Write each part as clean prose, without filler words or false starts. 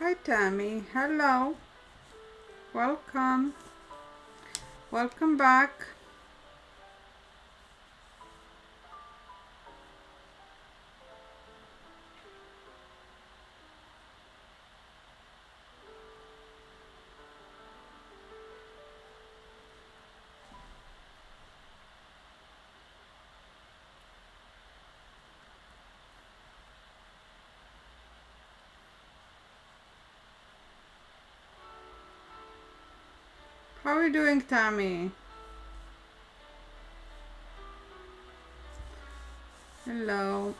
Hi Tammy, hello, welcome, welcome back. How are you doing, Tammy? Hello.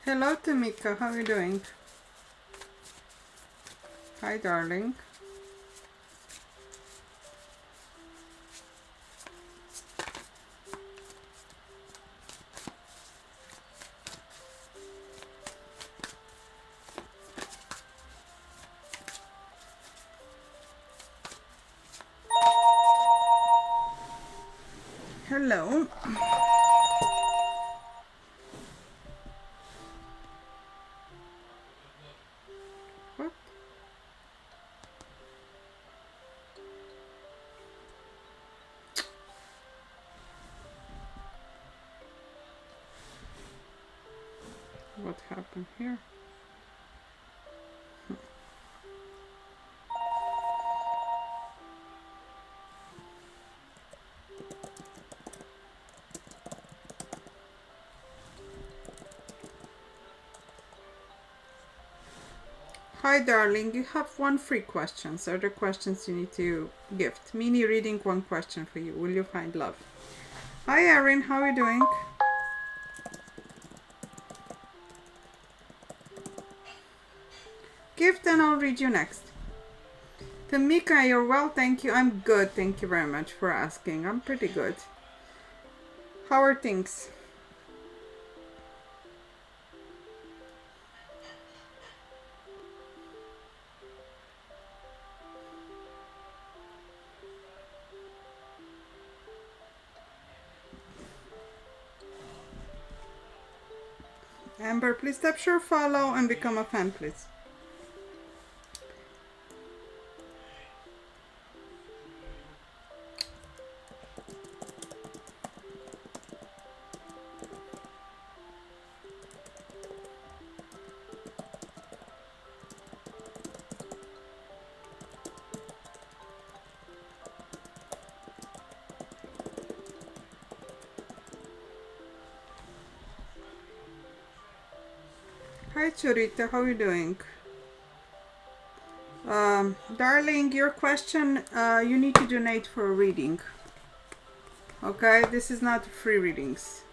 Hello, Tamika, how are you doing? Hi, darling. Hello. What? What happened here? Hi, darling. You have one free question. Other questions you need to gift. Mini reading, one question for you. Will you find love? Hi, Erin. How are you doing? Gift and I'll read you next. Tamika, you're well, thank you. I'm good, thank you very much for asking. I'm pretty good. How are things? Amber, please tap share, follow, and become a fan, please. Hi, Churita, how are you doing? Darling, your question, you need to donate for a reading. Okay, this is not free readings.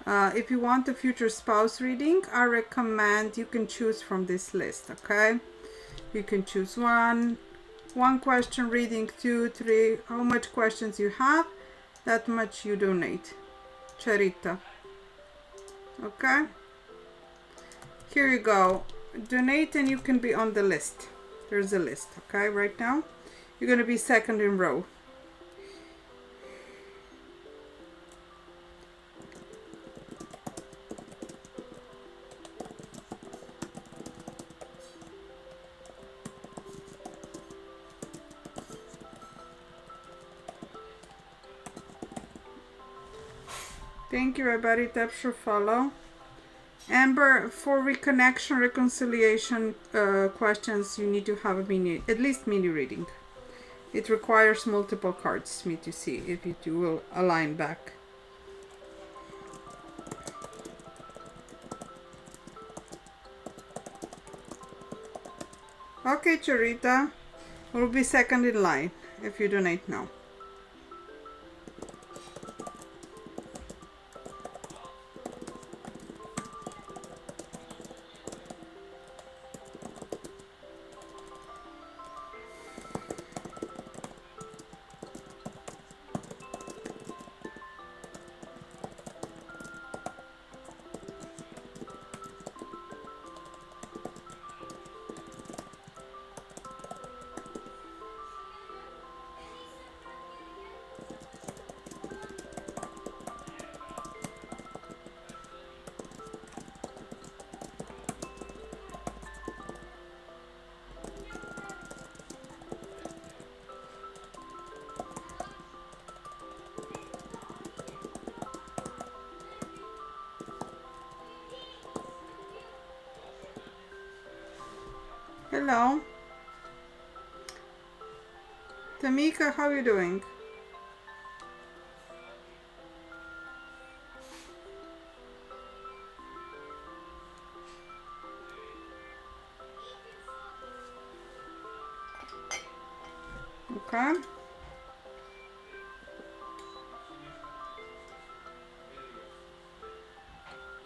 If you want a future spouse reading, I recommend you can choose from this list, okay? You can choose one question reading, 2, 3, how much questions you have, that much you donate. Charita. Okay? Here you go. Donate and you can be on the list. There's a list, okay? Right now, you're going to be second in row. Thank you, everybody. Tap sure follow. Amber, for reconnection, reconciliation questions, you need to have a at least mini reading. It requires multiple cards for me to see if it will align back. Okay, Charita, will be second in line if you donate now. Hello. Tamika, how are you doing? Okay.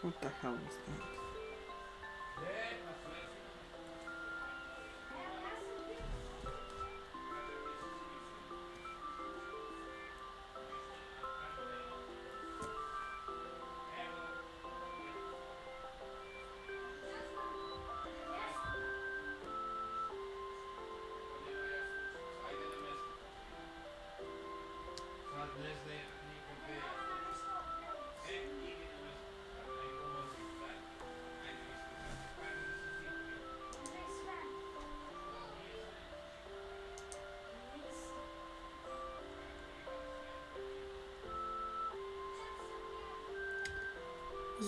What the hell was that?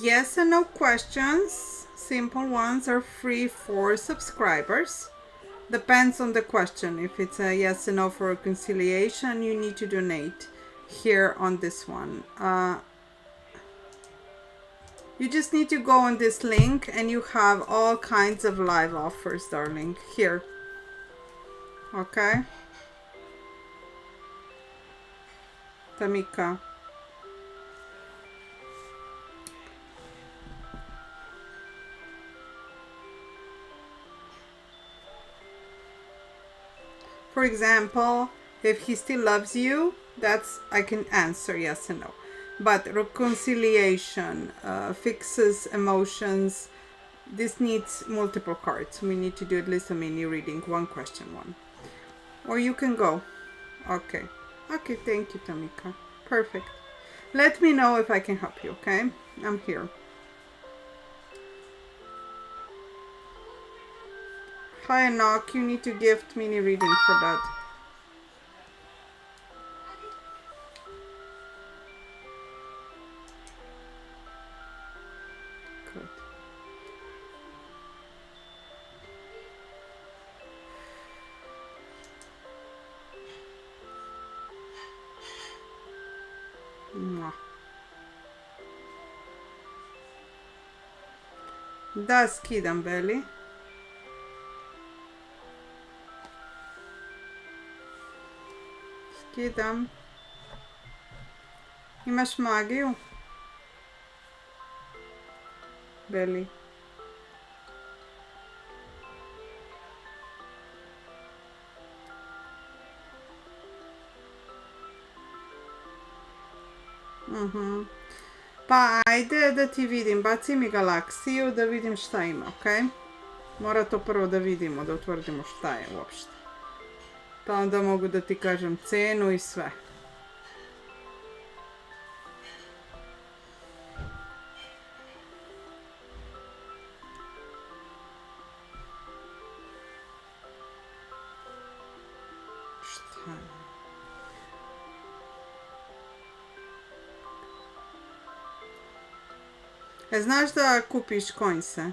Yes and no questions, simple ones, are free for subscribers. Depends on the question. If it's a yes and no for reconciliation, you need to donate here on this one. You just need to go on this link and you have all kinds of live offers, darling, here. Okay? Tamika. For example, if he still loves you, that's, I can answer yes and no. But reconciliation fixes emotions. This needs multiple cards. We need to do at least a mini reading, one question, one. Or you can go. Okay. Okay, thank you, Tamika. Perfect. Let me know if I can help you, okay? I'm here. Hi, Enoch. You need to gift mini reading for that. Good. Mwah. Da, skidam, Beli. Skidam. Imaš magiju? Beli. Pa ajde da ti vidim, baci mi galaksiju da vidim šta ima, ok? Mora to prvo da vidimo, da utvrdimo šta je uopšte. Pa onda mogu da ti kažem cenu i sve. Šta je? Znaš da kupiš coinse?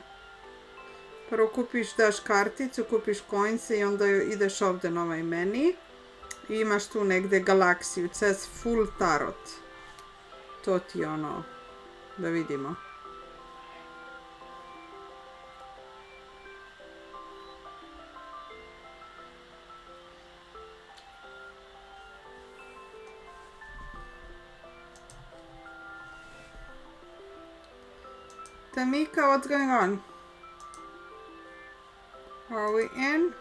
Prvo kupiš, daš karticu, kupiš coinse i onda ideš ovde na ovaj meni. I imaš tu negde galaksiju, it says full tarot. To ti ono, da vidimo. Tamika, what's going on? Are we in?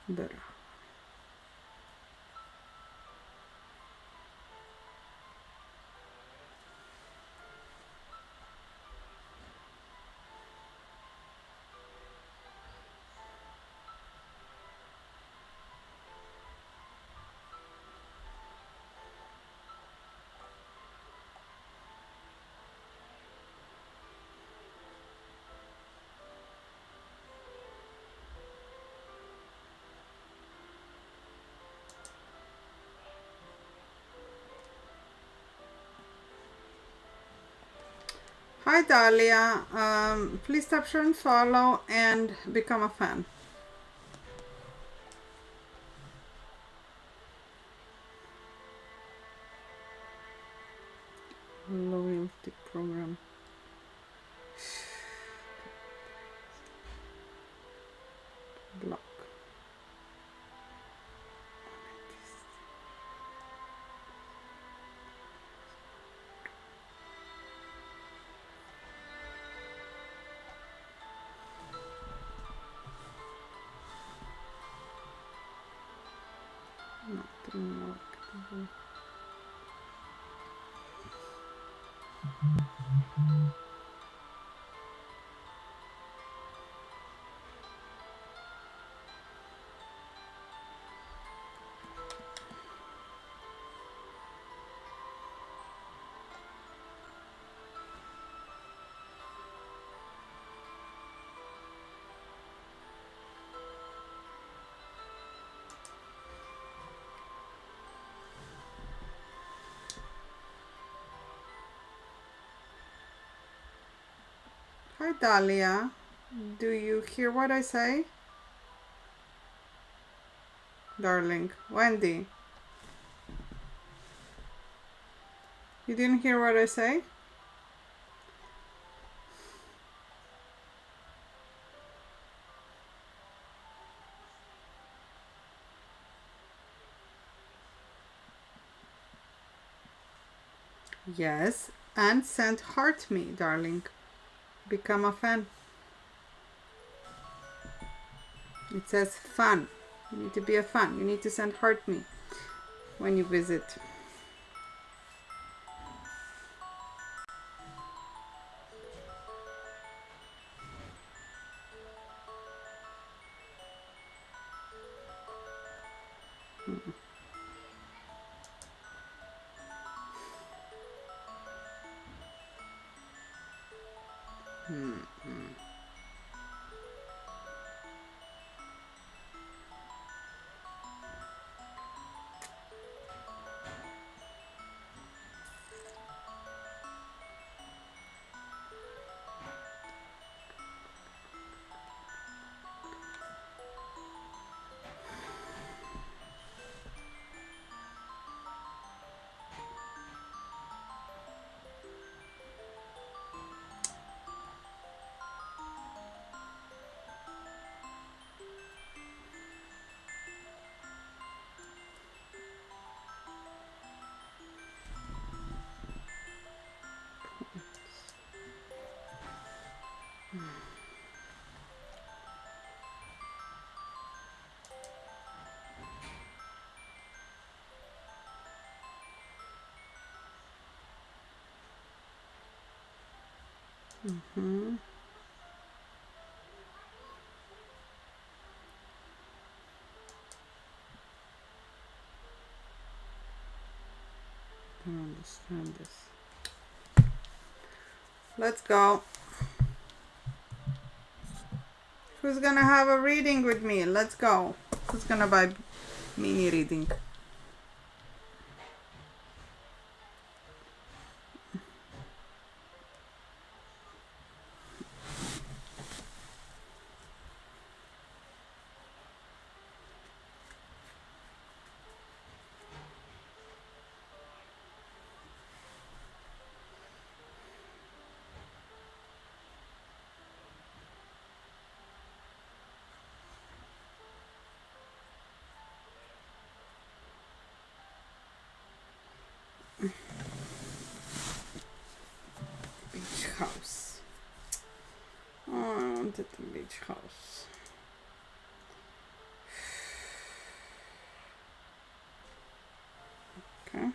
Bravo. Hi Dahlia, please tap share and follow and become a fan. Loyalty program. Block. Not anymore. Hi Dahlia, do you hear what I say? Darling, Wendy, you didn't hear what I say? Yes, and send heart me, darling. Become a fan. It says fan. You need to be a fan. You need to send heart me when you visit. Mm-hmm. I don't understand this. Let's go. Who's gonna have a reading with me? Let's go. Who's gonna buy mini reading? Beach house. Oh, I wanted the beach house. Okay.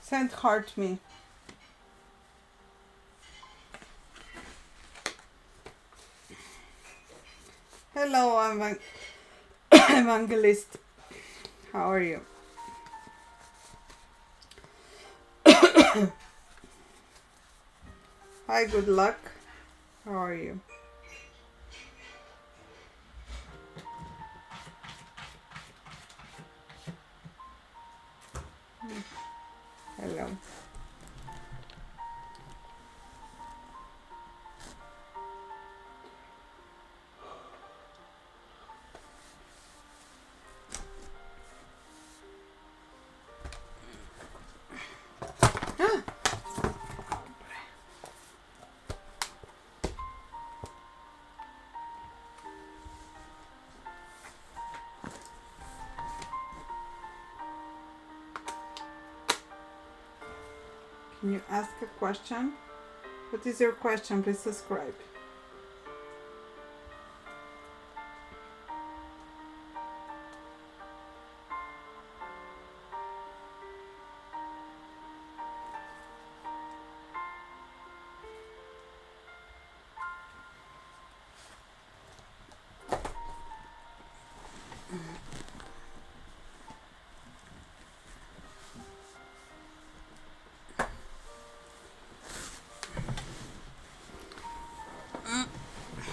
Send heart me. Hello, Evangelist. How are you? Hi, good luck. How are you? Hello. Can you ask a question? What is your question? Please subscribe.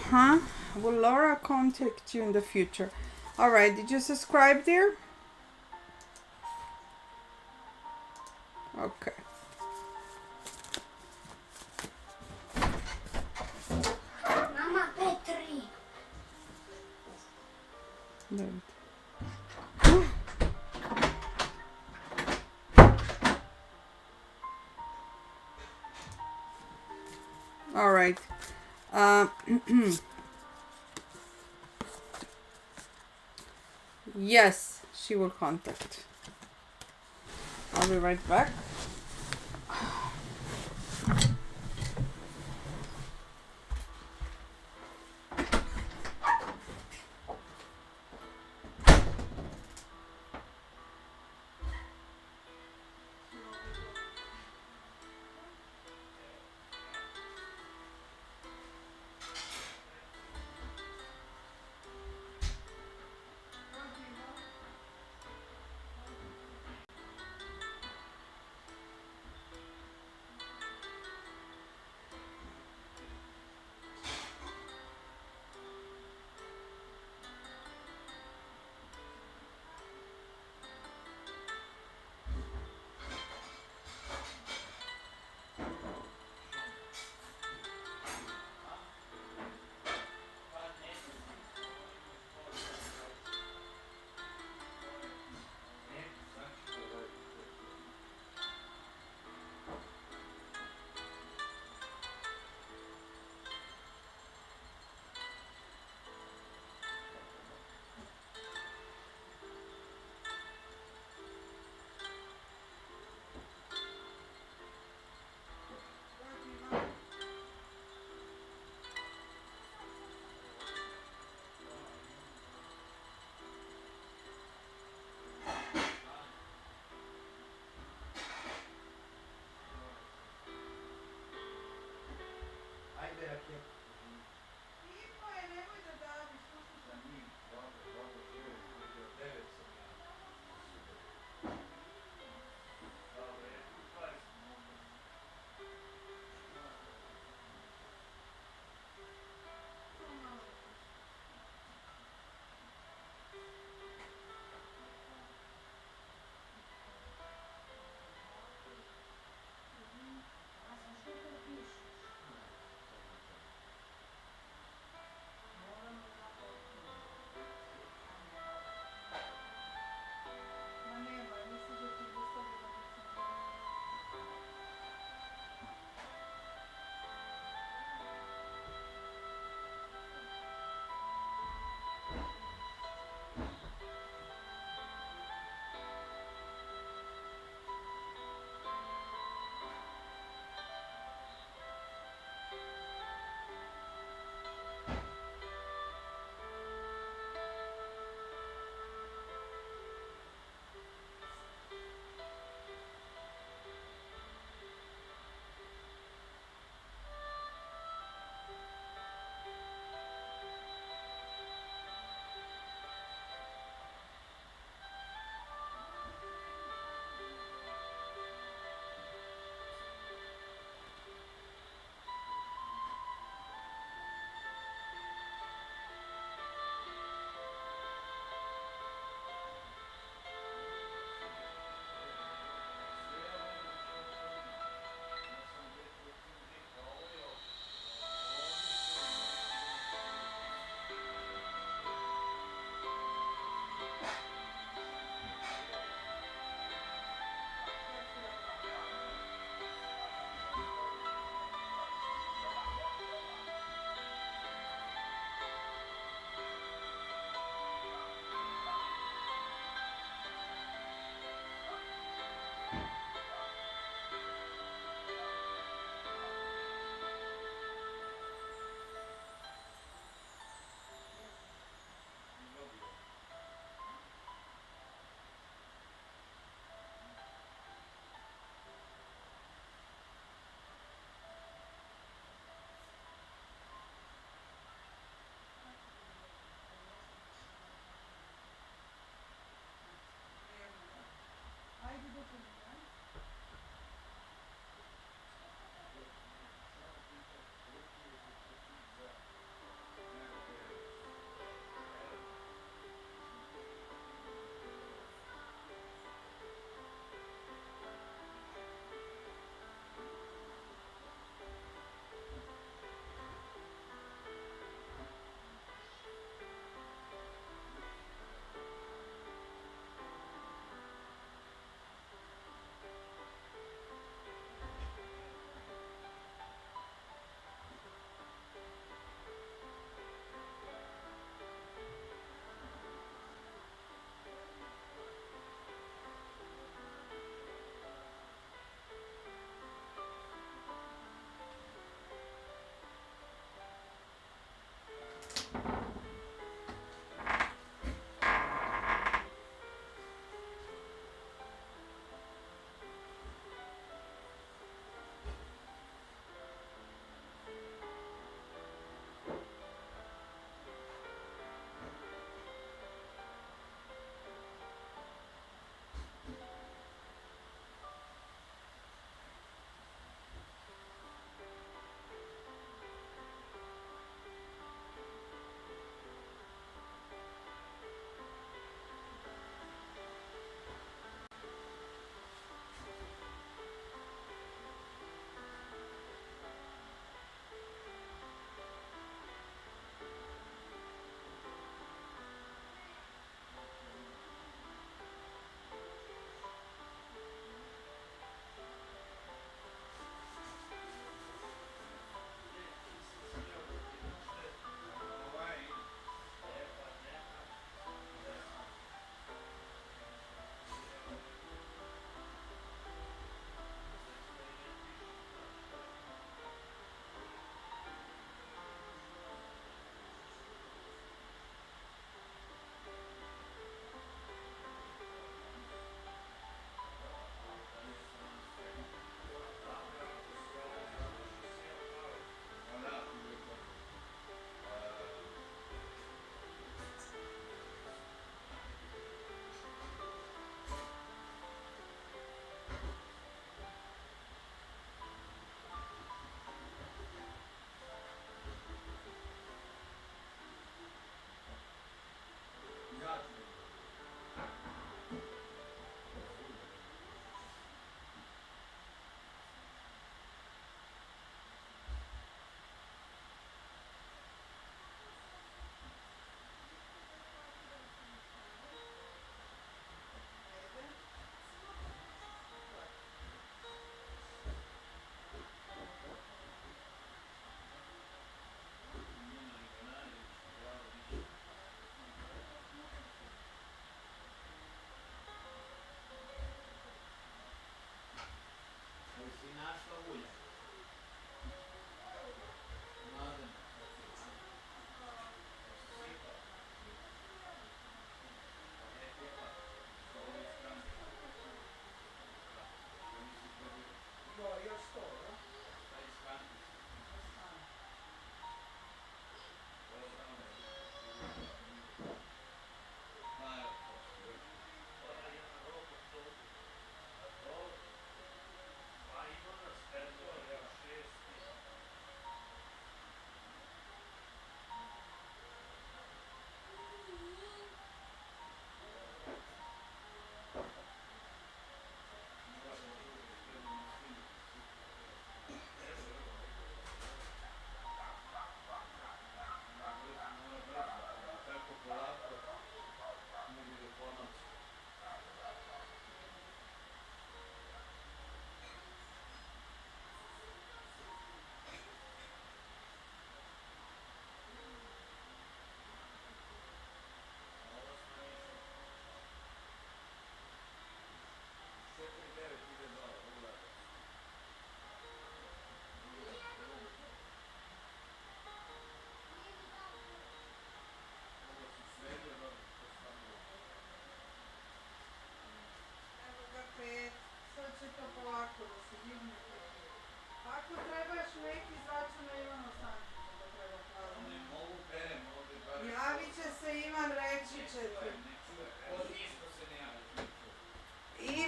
Huh? Will Laura contact you in the future? Alright, did you subscribe there? Okay. Mama Petri. David. Alright. Yes, she will contact. I'll be right back.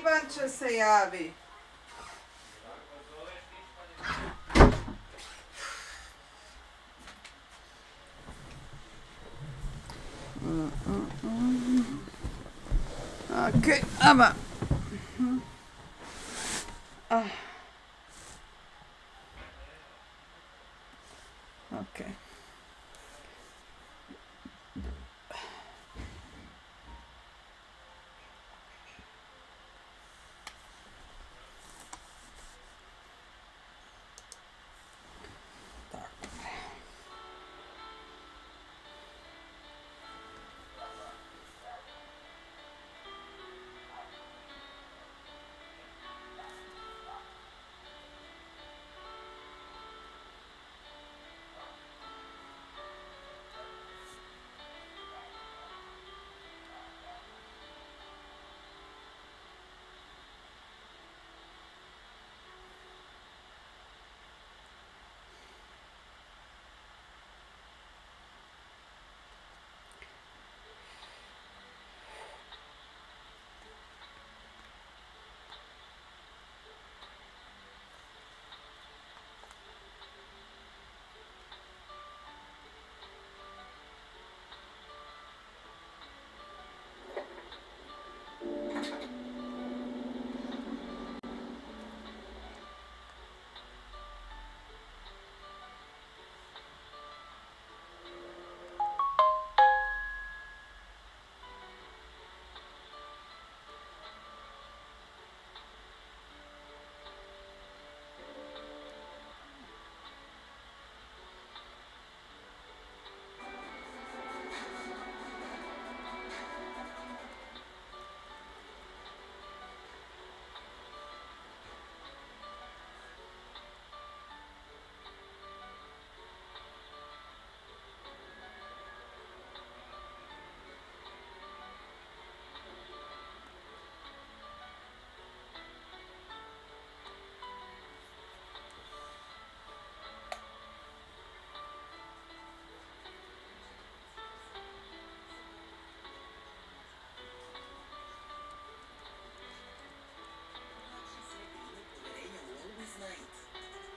Ivan će se javi. Okay, ama. Okay.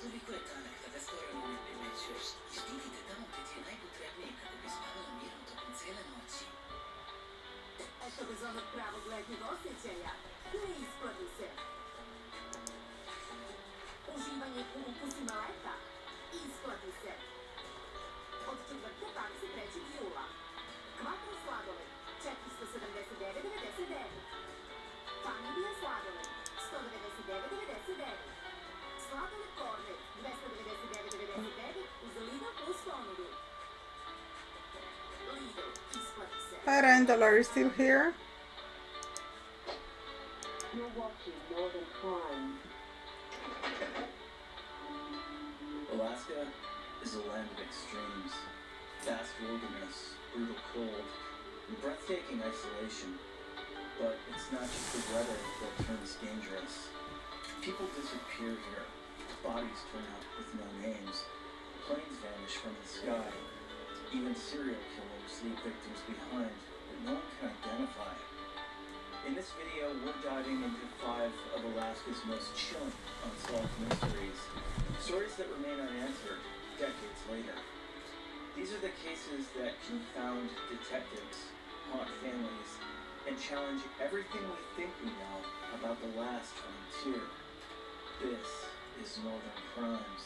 Toliko je tanak da ga skoro ni ne primećuješ i štitite tamo gdje ti je najpotrebnije kako bi spavala mirom tokom cijele noći. Eto bez onog pravog letnjeg osjećaja, ne isplati se. Uživanje u ukusima leta, isplati se. Od četvrtka 23. jula. Kvakar sladoled, 479,99. Familija sladoled, 199,99. Sladoled kornet, 299,99 uz Lidl plus ponudu. Lidl, isplati se. Hi Randall, are you still here? You're watching Northern Crime. Alaska is a land of extremes. Vast wilderness, brutal cold, and breathtaking isolation. But it's not just the weather that turns dangerous. People disappear here. Bodies turn up with no names. Planes vanish from the sky. Even serial killers leave victims behind that no one can identify. In this video, we're diving into 5 of Alaska's most chilling unsolved mysteries. Stories that remain unanswered decades later. These are the cases that confound detectives, haunt families, and challenge everything we think we know about the last frontier. This is Northern Crimes.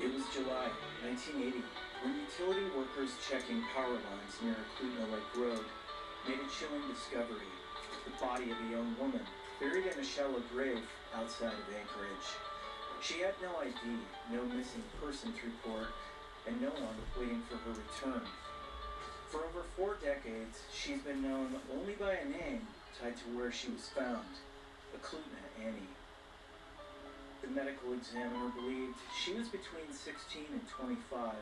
It was July 1980 when utility workers checking power lines near Kootenai Lake Road made a chilling discovery: the body of a young woman buried in a shallow grave outside of Anchorage. She had no ID, no missing persons report, and no one waiting for her return. For over 4 decades, she's been known only by a name tied to where she was found, Eklutna Annie. The medical examiner believed she was between 16 and 25,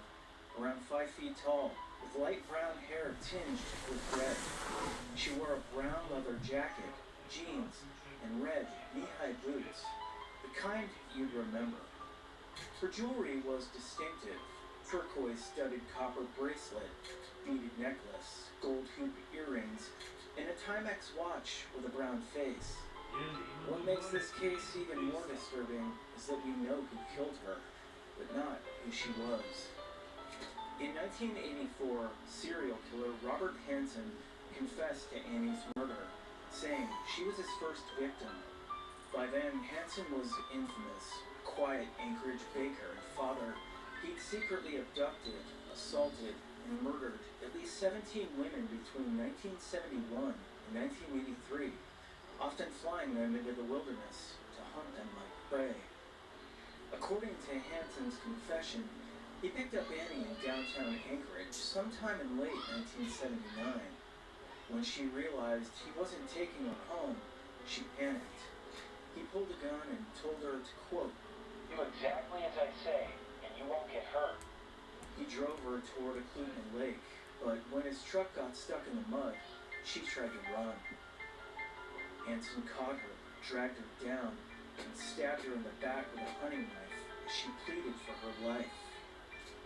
around 5 feet tall, with light brown hair tinged with red. She wore a brown leather jacket, jeans, and red knee-high boots, the kind you'd remember. Her jewelry was distinctive: turquoise-studded copper bracelet, beaded necklace, gold hoop earrings, and a Timex watch with a brown face. What makes this case even more disturbing is that we know who killed her, but not who she was. In 1984, serial killer Robert Hansen confessed to Annie's murder, saying she was his first victim. By then, Hansen was infamous, a quiet Anchorage baker and father. He'd secretly abducted, assaulted, and murdered at least 17 women between 1971 and 1983, often flying them into the wilderness to hunt them like prey. According to Hansen's confession, he picked up Annie in downtown Anchorage sometime in late 1979. When she realized he wasn't taking her home, she panicked. He pulled a gun and told her to, quote, "Do exactly as I say, and you won't get hurt." He drove her toward Eklutna Lake, but when his truck got stuck in the mud, she tried to run. Hansen caught her, dragged her down, and stabbed her in the back with a hunting knife as she pleaded for her life.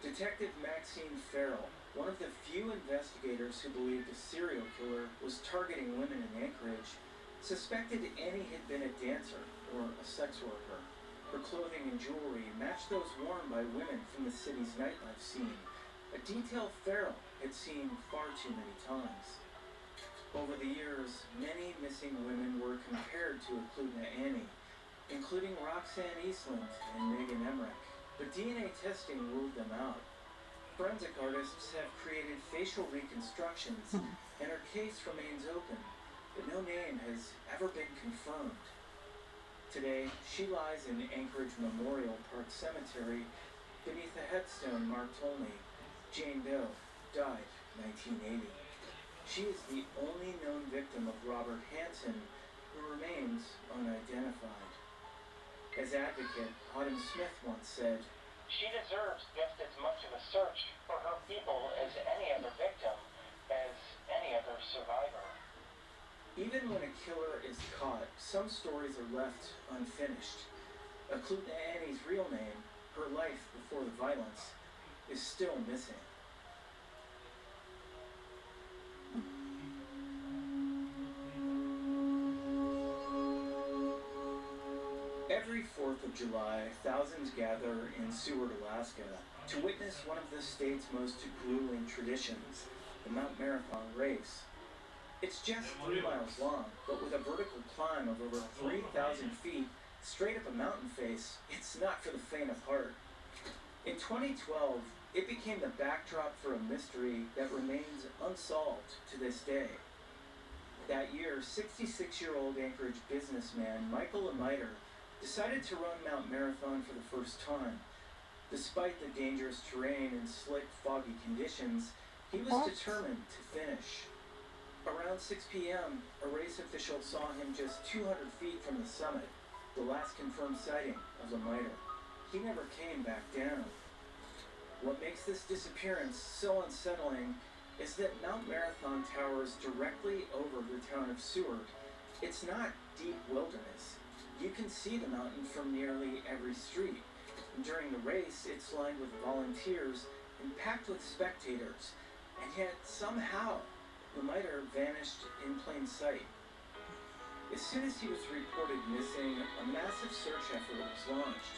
Detective Maxine Farrell, one of the few investigators who believed a serial killer was targeting women in Anchorage, suspected Annie had been a dancer or a sex worker. Her clothing and jewelry matched those worn by women from the city's nightlife scene, a detail Farrell had seen far too many times. Over the years, many missing women were compared to Eklutna Annie, including Roxanne Eastland and Megan Emmerich, but DNA testing ruled them out. Forensic artists have created facial reconstructions, and her case remains open, but no name has ever been confirmed. Today, she lies in Anchorage Memorial Park Cemetery beneath a headstone marked only, Jane Doe, died 1980. She is the only known victim of Robert Hansen, who remains unidentified. As advocate, Autumn Smith once said, "She deserves just as much of a search for her people as any other victim, as any other survivor." even when a killer is caught, some stories are left unfinished. Eklutna Annie's real name, her life before the violence, is still missing. Every 4th of July, thousands gather in Seward, Alaska, to witness one of the state's most grueling traditions, the Mount Marathon race. It's just 3 miles long, but with a vertical climb of over 3,000 feet straight up a mountain face, it's not for the faint of heart. In 2012, it became the backdrop for a mystery that remains unsolved to this day. That year, 66-year-old Anchorage businessman Michael Lemiter decided to run Mount Marathon for the first time. Despite the dangerous terrain and slick, foggy conditions, he was determined to finish. Around 6 p.m., a race official saw him just 200 feet from the summit, the last confirmed sighting of Lemiter. He never came back down. What makes this disappearance so unsettling is that Mount Marathon towers directly over the town of Seward. It's not deep wilderness. You can see the mountain from nearly every street. During the race, it's lined with volunteers and packed with spectators. And yet, somehow, Lemiter vanished in plain sight. As soon as he was reported missing, a massive search effort was launched.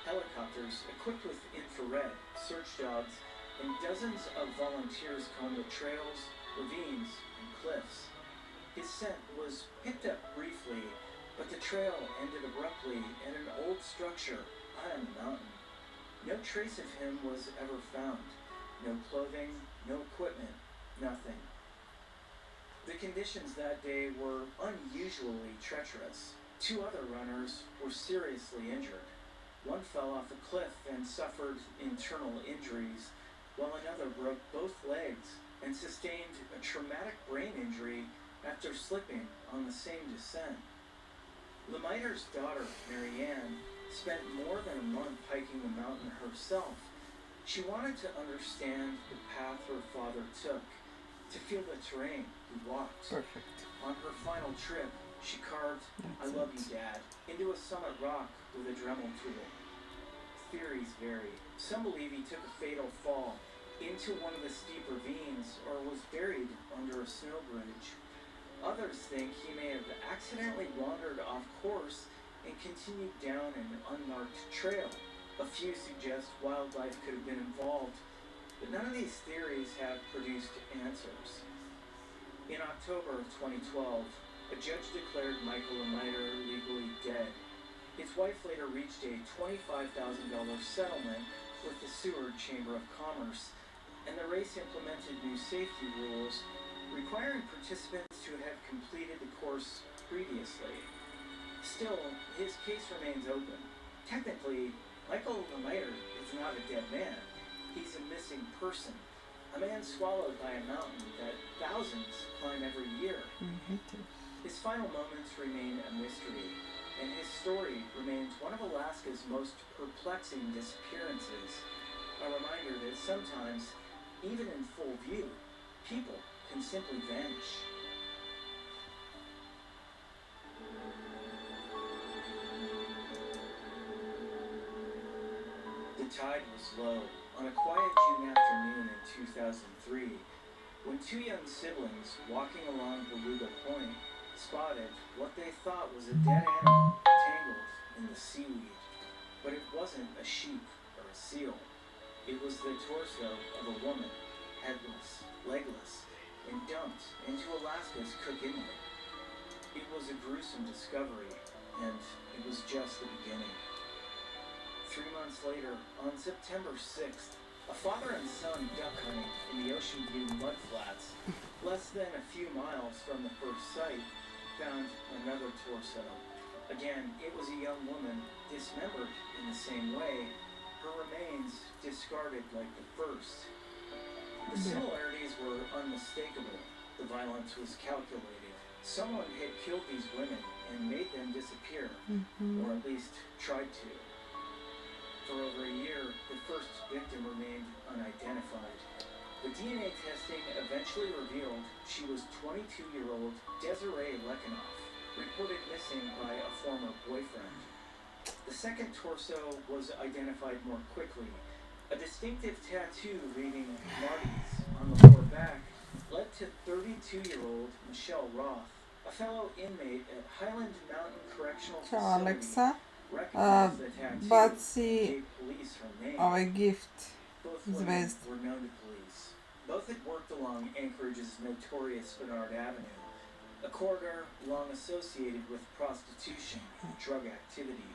Helicopters equipped with infrared, search dogs, and dozens of volunteers combed the trails, ravines, and cliffs. His scent was picked up briefly, but the trail ended abruptly at an old structure high on the mountain. No trace of him was ever found. No clothing, no equipment, nothing. The conditions that day were unusually treacherous. 2 other runners were seriously injured. One fell off a cliff and suffered internal injuries, while another broke both legs and sustained a traumatic brain injury after slipping on the same descent. Lemiter's daughter, Marianne, spent more than a month hiking the mountain herself. She wanted to understand the path her father took, to feel the terrain he walked. Perfect. On her final trip, she carved That's "I love it. you, Dad" into a summit rock with a Dremel tool. Theories vary. Some believe he took a fatal fall into one of the steep ravines or was buried under a snow bridge. Others think he may have accidentally wandered off course and continued down an unmarked trail. A few suggest wildlife could have been involved, but none of these theories have produced answers. In October of 2012, a judge declared Michael Lemiter legally dead. His wife later reached a $25,000 settlement with the Seward Chamber of Commerce, and the race implemented new safety rules requiring participants to have completed the course previously. Still, his case remains open. Technically, Michael Lemiter is not a dead man. He's a missing person, a man swallowed by a mountain that thousands climb every year. His final moments remain a mystery, and his story remains one of Alaska's most perplexing disappearances. A reminder that sometimes, even in full view, people can simply vanish. The tide was low on a quiet June afternoon in 2003 when two young siblings walking along Beluga Point spotted what they thought was a dead animal tangled in the seaweed. But it wasn't a sheep or a seal. It was the torso of a woman, headless, legless, and dumped into Alaska's Cook Inlet. It was a gruesome discovery, and it was just the beginning. 3 months later, on September 6th, a father and son duck hunting in the Ocean View mudflats, less than a few miles from the first site, found another torso. Again, it was a young woman, dismembered in the same way, her remains discarded like the first. The similarities were unmistakable. The violence was calculated. Someone had killed these women and made them disappear, or at least tried to. For over a year, the first victim remained unidentified. The DNA testing eventually revealed she was 22-year-old Desiree Lekanoff, reported missing by a former boyfriend. The second torso was identified more quickly. A distinctive tattoo reading Marty's on the lower back led to 32-year-old Michelle Roth, a fellow inmate at Highland Mountain Correctional Ciao Facility. Alexa, Recognized the tattoo, baci gave police her name. ovaj gift Both women zvezd. were known to police. Both had worked along Anchorage's notorious Bernard Avenue, a corridor long associated with prostitution and drug activity.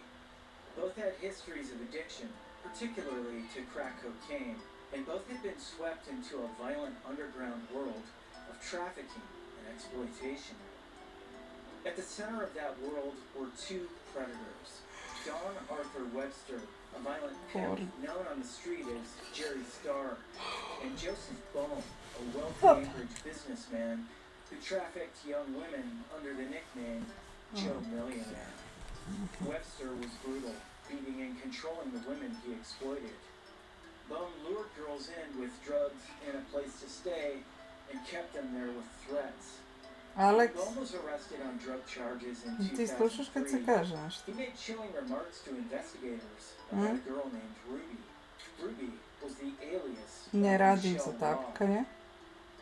Both had histories of addiction, particularly to crack cocaine, and both had been swept into a violent underground world of trafficking and exploitation. At the center of that world were two predators. Don Arthur Webster, a violent pimp known on the street as Jerry Starr, and Joseph Bohm, a wealthy Anchorage businessman who trafficked young women under the nickname Joe Millionaire. Webster was brutal, beating and controlling the women he exploited. Bohm lured girls in with drugs and a place to stay and kept them there with threats. Alex, Bohm was arrested on drug charges in ti slušaš kad se 2003. kaže nešto? He made chilling remarks to investigators about a girl named Ruby. Ruby was the alias of Ne radim za Michelle Roth. tapkanje,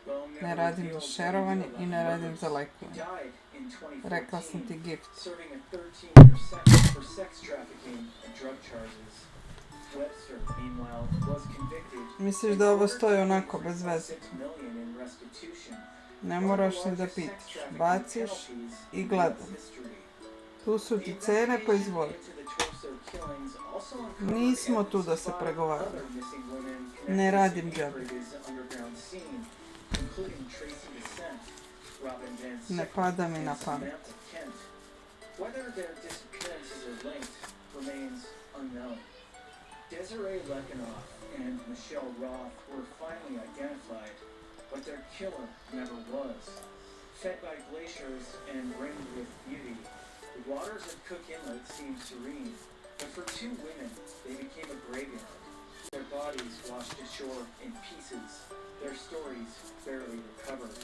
Bohm ne never radim za revealed šerovanje anything i about ne the radim murders. za He lajkovanje. died in 2014, Rekla sam ti gift. serving a 13-year sentence for sex trafficking and drug charges. Webster, meanwhile, was convicted. Misliš da ovo stoji onako bez veze? $6 million in restitution. Ne moraš ni da pitaš. Baciš i gledam. Tu su ti cene, pa izvoli. Nismo tu da se pregovaramo. Ne radim džabe. Ne pada mi na pamet. Whether their disappearances are linked remains unknown. Desiree Lekanoff and Michelle Roth were finally identified. but their killer never was. Fed by glaciers and ringed with beauty, the waters of Cook Inlet seemed serene, but for two women, they became a graveyard. Their bodies washed ashore in pieces, their stories barely recovered,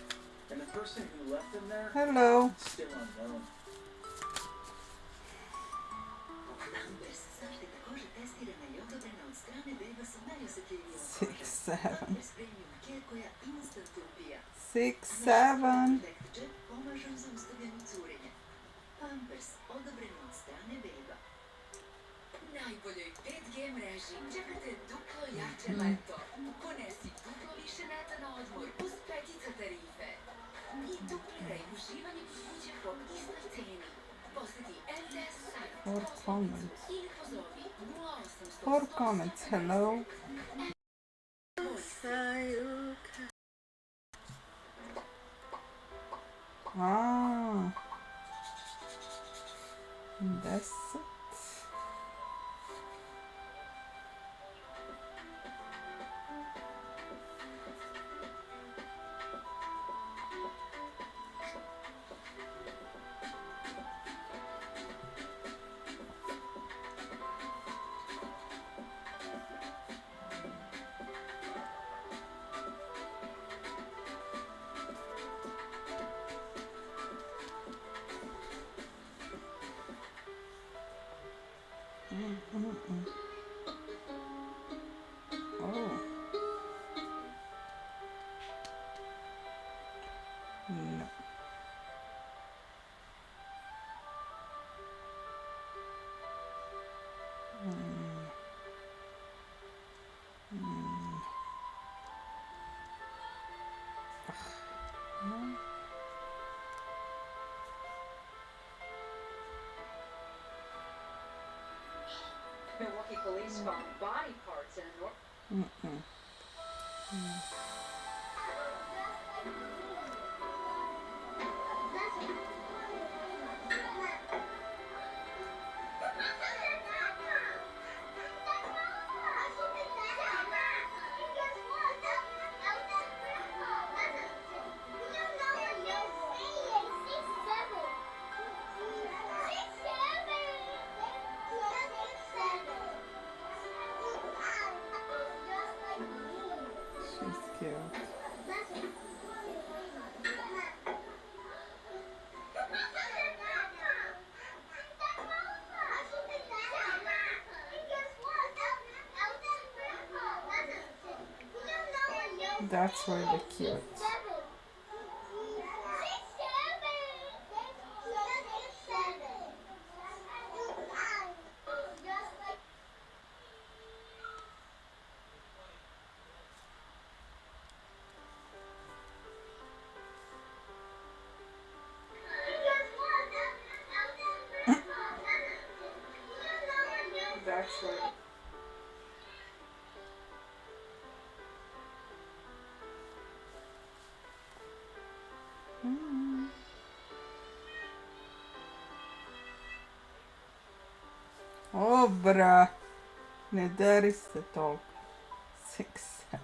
and the person who left them there, Hello. still unknown. Numbers завжди також тестирана i odobrena od strane Beba sa najosjetljivijom 6, 7. Numbers premium care koja instant ubija. 6, 7. Protect Jet pomažu u zaustavljanju curenja. Pampers odobreno od strane Beba. Najboljoj 5G mreži čekate duplo jače leto. Ponesi duplo više neta na odmor uz petica tarife. I dupliraj uživanje kod kuće po istoj ceni. Posjeti MTS sajt 4 comments. ili pozovi 0800 4 comments. Hello. Ah. That's it. Oh. No. No. Milwaukee police found body parts in a Mm-mm. She's cute. That's really cute. That's really Obra, ne deri se toliko. 6, 7.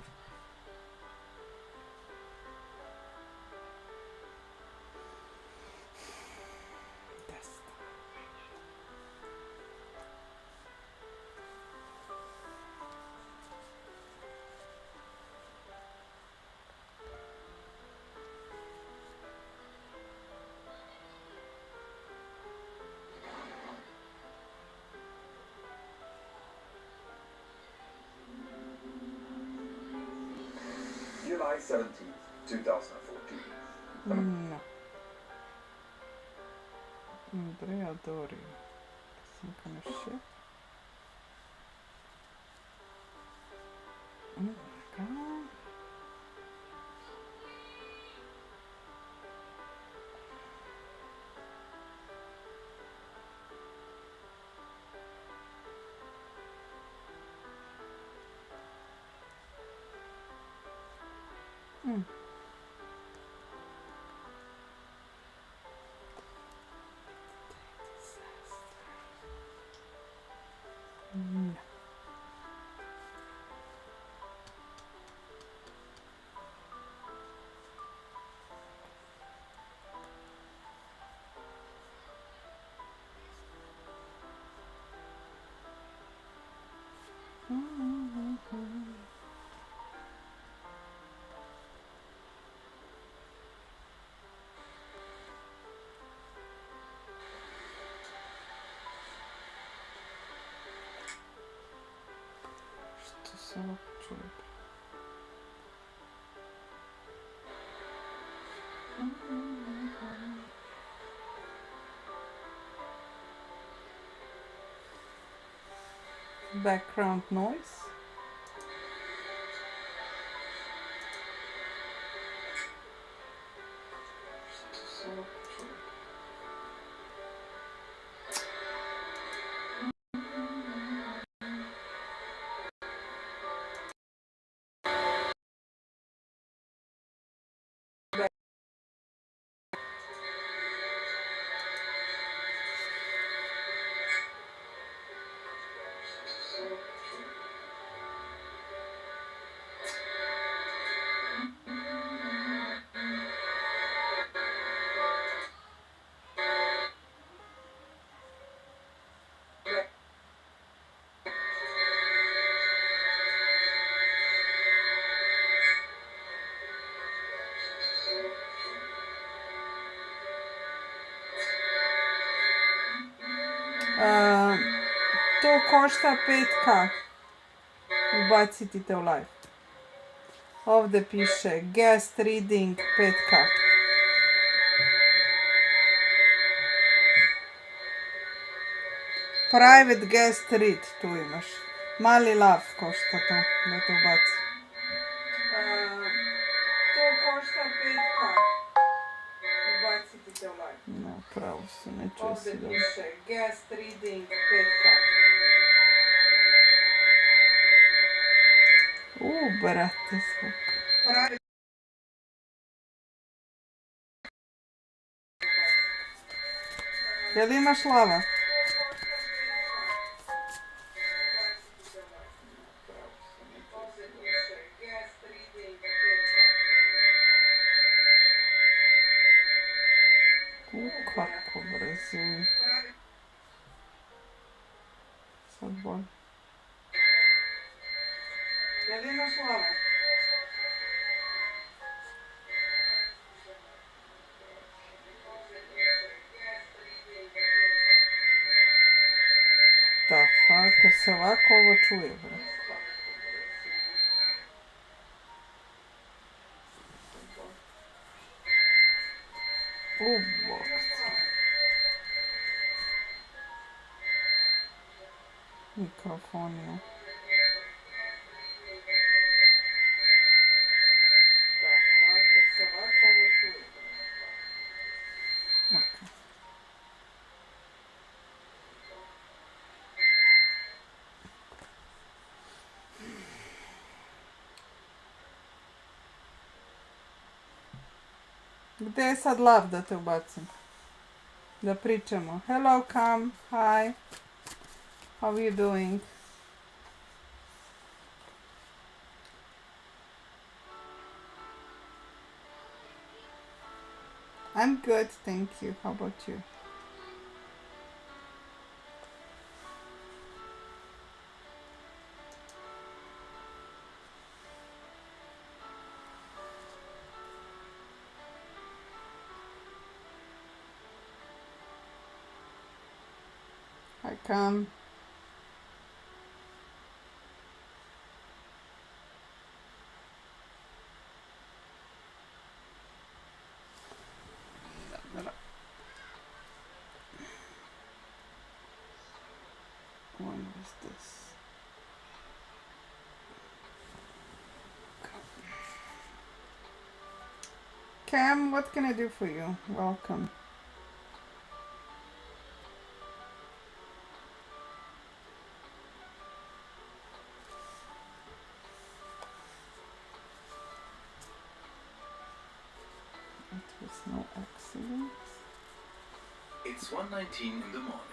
July 17th, 2014. No. Andrea Dori. Some kind of ship. Oh my god. No. se ovako čuje? Background noise. To košta 5K ubaciti te u live. Ovdje piše guest reading 5K. Private guest read tu imaš. Mali lav košta to, da te ubaci. To košta 5K ubaciti te u live. No, pravo su, ne čuje se dobro. Ovdje piše guest reading 5K. Brate, svuk. Jel imaš lava? Kako brzo. Sad bolje. Jel imaš lava? Da, ako se ovako ovo čuje, bro. Bog. Mikrofonija. Da, ako se ovako ovo čuje, bro. Ok. Gdje je sad lav da te ubacim? Da pričamo. Hello, Cam. Hi. How are you doing? I'm good, thank you. How about you? Hi, Cam. When was this? Cam, what can I do for you? Welcome. It was no accident. It's 1:19 in the morning.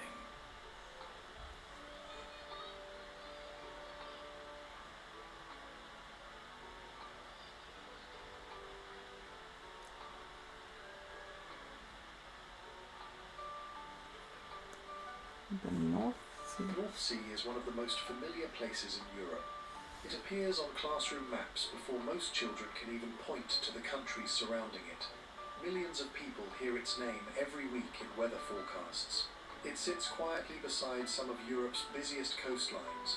The North Sea. The North Sea is one of the most familiar places in Europe. It appears on classroom maps before most children can even point to the countries surrounding it. Millions of people hear its name every week in weather forecasts. It sits quietly beside some of Europe's busiest coastlines,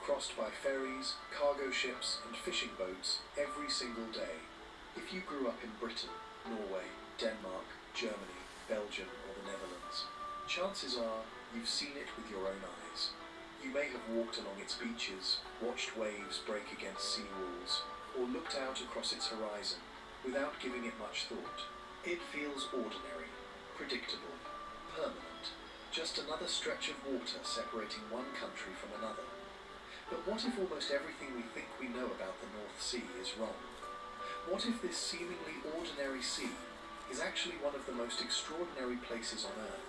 crossed by ferries, cargo ships and fishing boats every single day. If you grew up in Britain, Norway, Denmark, Germany, Belgium or the Netherlands, chances are you've seen it with your own eyes. You may have walked along its beaches, watched waves break against sea walls, or looked out across its horizon without giving it much thought. It feels ordinary, predictable, permanent, just another stretch of water separating one country from another. But what if almost everything we think we know about the North Sea is wrong? What if this seemingly ordinary sea is actually one of the most extraordinary places on Earth?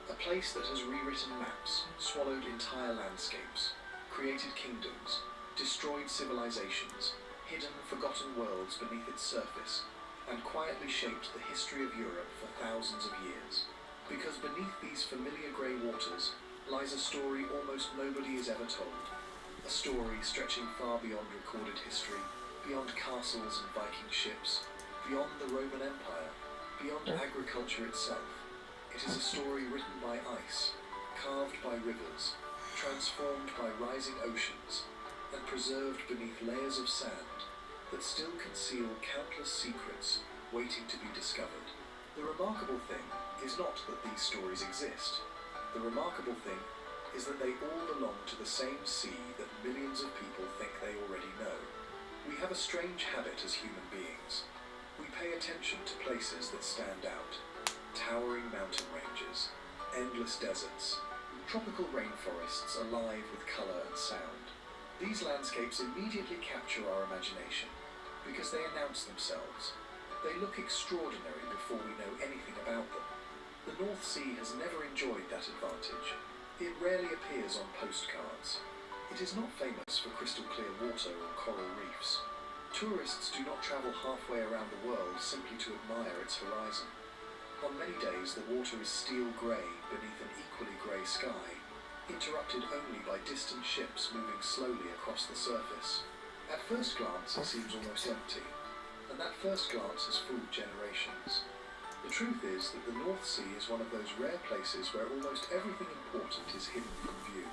A place that has rewritten maps, swallowed entire landscapes, created kingdoms, destroyed civilizations, hidden forgotten worlds beneath its surface, and quietly shaped the history of Europe for thousands of years. Because beneath these familiar grey waters lies a story almost nobody has ever told. A story stretching far beyond recorded history, beyond castles and Viking ships, beyond the Roman Empire, beyond agriculture itself. It is a story written by ice, carved by rivers, transformed by rising oceans, and preserved beneath layers of sand that still conceal countless secrets waiting to be discovered. The remarkable thing is not that these stories exist. The remarkable thing is that they all belong to the same sea that millions of people think they already know. We have a strange habit as human beings. We pay attention to places that stand out. Towering mountain ranges, endless deserts, tropical rainforests alive with colour and sound. These landscapes immediately capture our imagination because they announce themselves. They look extraordinary before we know anything about them. The North Sea has never enjoyed that advantage. It rarely appears on postcards. It is not famous for crystal clear water or coral reefs. Tourists do not travel halfway around the world simply to admire its horizon. On many days the water is steel grey beneath an equally grey sky, interrupted only by distant ships moving slowly across the surface. At first glance it seems almost empty, and that first glance has fooled generations. The truth is that the North Sea is one of those rare places where almost everything important is hidden from view.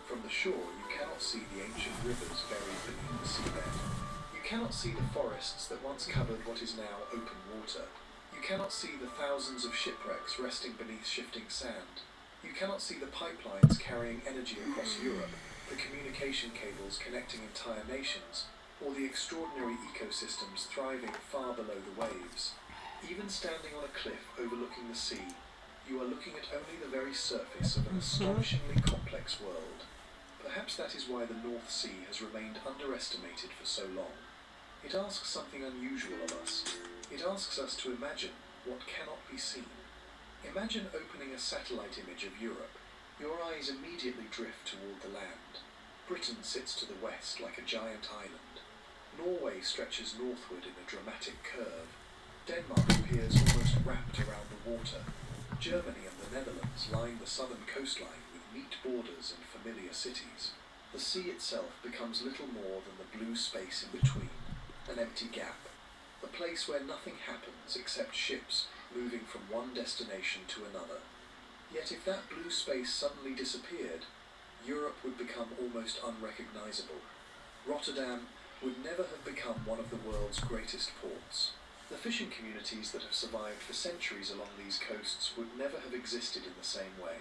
From the shore you cannot see the ancient rivers buried beneath the seabed. You cannot see the forests that once covered what is now open water. You cannot see the thousands of shipwrecks resting beneath shifting sand. You cannot see the pipelines carrying energy across Europe, the communication cables connecting entire nations, or the extraordinary ecosystems thriving far below the waves. Even standing on a cliff overlooking the sea, you are looking at only the very surface of an astonishingly complex world. Perhaps that is why the North Sea has remained underestimated for so long. It asks something unusual of us. It asks us to imagine what cannot be seen. Imagine opening a satellite image of Europe. Your eyes immediately drift toward the land. Britain sits to the west like a giant island. Norway stretches northward in a dramatic curve. Denmark appears almost wrapped around the water. Germany and the Netherlands line the southern coastline with neat borders and familiar cities. The sea itself becomes little more than the blue space in between, an empty gap. A place where nothing happens except ships moving from one destination to another. Yet if that blue space suddenly disappeared, Europe would become almost unrecognizable. Rotterdam would never have become one of the world's greatest ports. The fishing communities that have survived for centuries along these coasts would never have existed in the same way.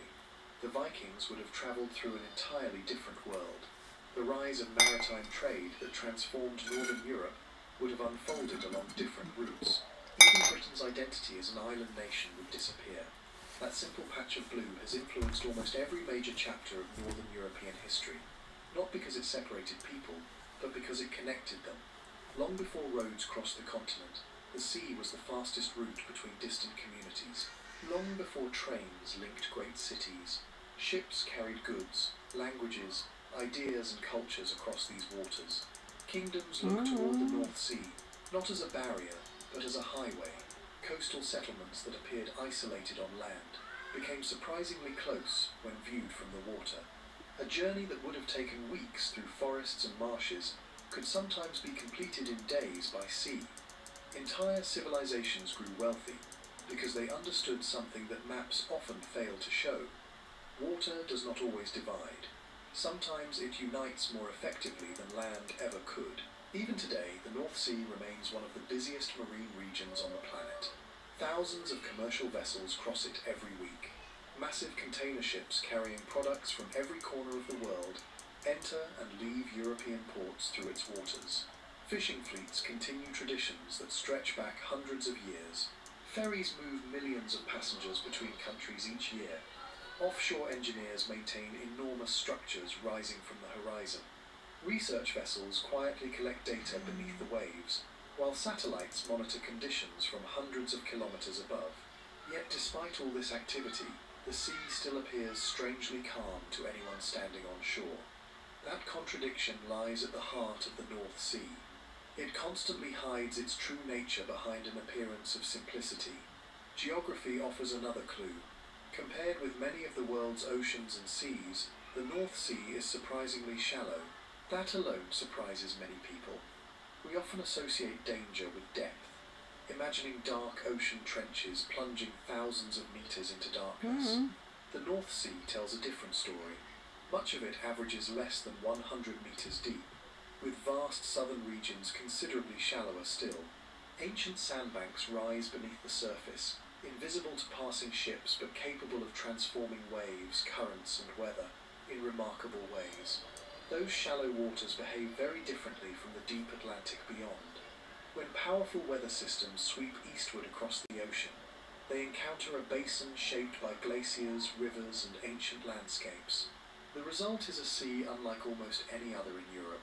The Vikings would have travelled through an entirely different world. The rise of maritime trade that transformed northern Europe would have unfolded along different routes. Even Britain's identity as an island nation would disappear. That simple patch of blue has influenced almost every major chapter of northern European history, not because it separated people, but because it connected them. Long before roads crossed the continent, the sea was the fastest route between distant communities. Long before trains linked great cities, ships carried goods, languages, ideas and cultures across these waters. Kingdoms looked toward the North Sea, not as a barrier, but as a highway. Coastal settlements that appeared isolated on land became surprisingly close when viewed from the water. A journey that would have taken weeks through forests and marshes could sometimes be completed in days by sea. Entire civilizations grew wealthy because they understood something that maps often fail to show. Water does not always divide. Sometimes it unites more effectively than land ever could. Even today, the North Sea remains one of the busiest marine regions on the planet. Thousands of commercial vessels cross it every week. Massive container ships carrying products from every corner of the world enter and leave European ports through its waters. Fishing fleets continue traditions that stretch back hundreds of years. Ferries move millions of passengers between countries each year. Offshore engineers maintain enormous structures rising from the horizon. Research vessels quietly collect data beneath the waves, while satellites monitor conditions from hundreds of kilometers above. Yet despite all this activity, the sea still appears strangely calm to anyone standing on shore. That contradiction lies at the heart of the North Sea. It constantly hides its true nature behind an appearance of simplicity. Geography offers another clue. Compared with many of the world's oceans and seas, the North Sea is surprisingly shallow. That alone surprises many people. We often associate danger with depth, imagining dark ocean trenches plunging thousands of meters into darkness. The North Sea tells a different story. Much of it averages less than 100 meters deep, with vast southern regions considerably shallower still. Ancient sandbanks rise beneath the surface, invisible to passing ships but capable of transforming waves, currents and weather in remarkable ways. Those shallow waters behave very differently from the deep Atlantic beyond. When powerful weather systems sweep eastward across the ocean, they encounter a basin shaped by glaciers, rivers and ancient landscapes. The result is a sea unlike almost any other in Europe.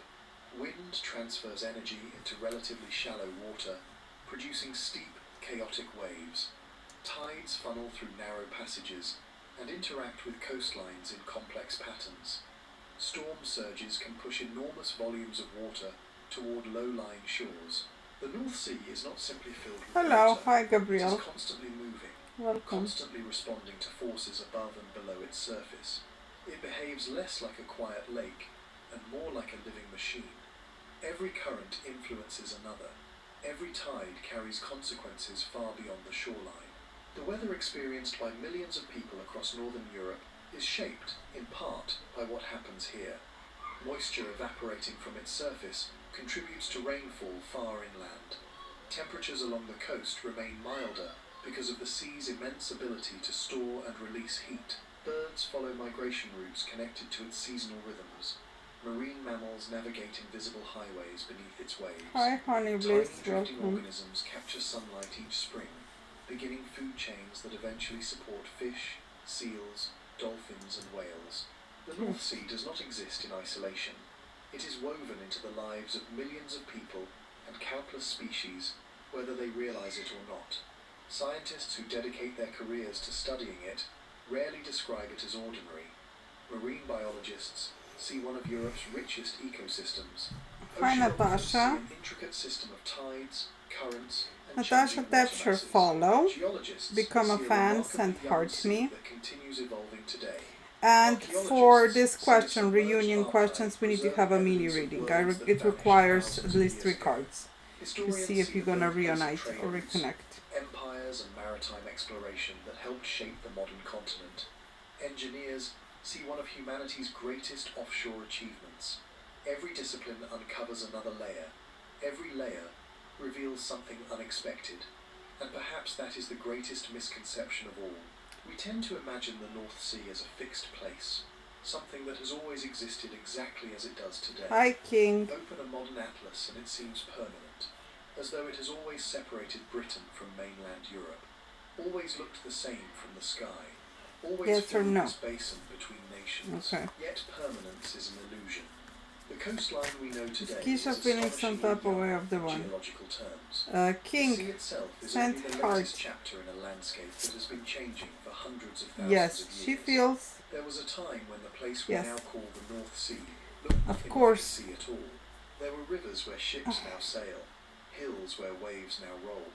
Wind transfers energy into relatively shallow water, producing steep, chaotic waves. Tides funnel through narrow passages and interact with coastlines in complex patterns. Storm surges can push enormous volumes of water toward low-lying shores. The North Sea is not simply filled with Hello, water. hi It Gabriel. is constantly moving, Welcome. constantly responding to forces above and below its surface. It behaves less like a quiet lake and more like a living machine. Every current influences another. Every tide carries consequences far beyond the shoreline. The weather experienced by millions of people across northern Europe is shaped, in part, by what happens here. Moisture evaporating from its surface contributes to rainfall far inland. Temperatures along the coast remain milder because of the sea's immense ability to store and release heat. Birds follow migration routes connected to its seasonal rhythms. Marine mammals navigate invisible highways beneath its waves. Hi Honey Bliss, Tiny drifting welcome. organisms capture sunlight each spring, beginning food chains that eventually support fish, seals, dolphins and whales. The North Sea does not exist in isolation. It is woven into the lives of millions of people and countless species, whether they realize it or not. Scientists who dedicate their careers to studying it rarely describe it as ordinary. Marine biologists see one of Europe's richest ecosystems. Hi Oceanographers Natasha. see an intricate system of tides, currents, and Natasha, changing taps water her masses. follow. Geologists Become a see fan, remarkably send young heart sea me. that continues evolving today. And for this question, Archaeologists reunion see a questions, we need to have a preserving mini evidence of reading. worlds that It vanished requires at thousands of least years 3 ago. cards to Historians see if you're the gonna birthplace of reunite trade or routes, reconnect. empires and maritime exploration that helped shape the modern continent. Engineers see one of humanity's greatest offshore achievements. Every discipline uncovers another layer. Every layer reveals something unexpected. And perhaps that is the greatest misconception of all. We tend to imagine the North Sea as a fixed place, something that has always existed exactly as it does today. Hi King. Open a modern atlas and it seems permanent, as though it has always separated Britain from mainland Europe, always looked the same from the sky, always Yes or filled no? this basin between nations. Okay. Yet permanence is an illusion. The coastline we know today Keisha is feeling some astonishingly type of way young of the in one. geological terms. The King, sea itself is send only the heart. latest chapter in a landscape that has been changing for hundreds of thousands Yes, of years. she feels. There was a time when the place we Yes. now call the North Sea looked Of nothing course. like a sea at all. There were rivers where ships now sail, hills where waves now roll,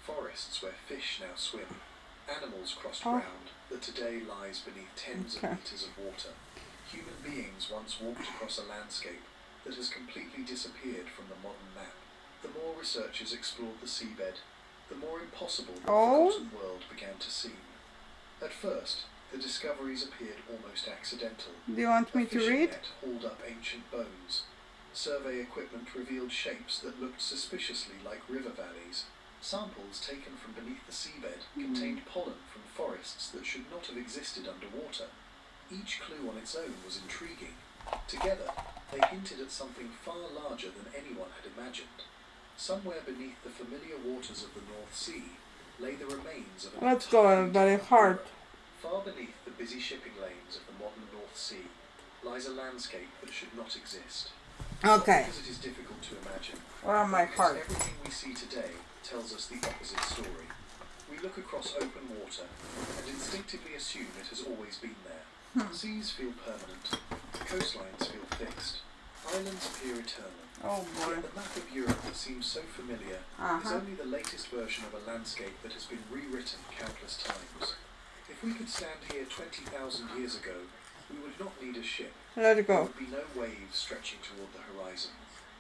forests where fish now swim, animals crossed ground that today lies beneath tens of meters of water. Human beings once walked across a landscape that has completely disappeared from the modern map. The more researchers explored the seabed, the more impossible the forgotten world began to seem. At first, the discoveries appeared almost accidental. Do you want me A to fishing read? net hauled up ancient bones. Survey equipment revealed shapes that looked suspiciously like river valleys. Samples taken from beneath the seabed contained pollen from forests that should not have existed underwater. Each clue on its own was intriguing. Together, they hinted at something far larger than anyone had imagined. Somewhere beneath the familiar waters of the North Sea lay the remains of an Let's go, everybody. Heart. Far beneath the busy shipping lanes of the modern North Sea lies a landscape that should not exist. Okay. Not because it is difficult to imagine. Where are my Because heart? everything we see today tells us the opposite story. We look across open water and instinctively assume it has always been there. Seas feel permanent. Coastlines feel fixed. Islands appear eternal. Oh boy. Yet the map of Europe that seems so familiar is only the latest version of a landscape that has been rewritten countless times. If we could stand here 20,000 years ago, we would not need a ship. Let it There go. would be no waves stretching toward the horizon,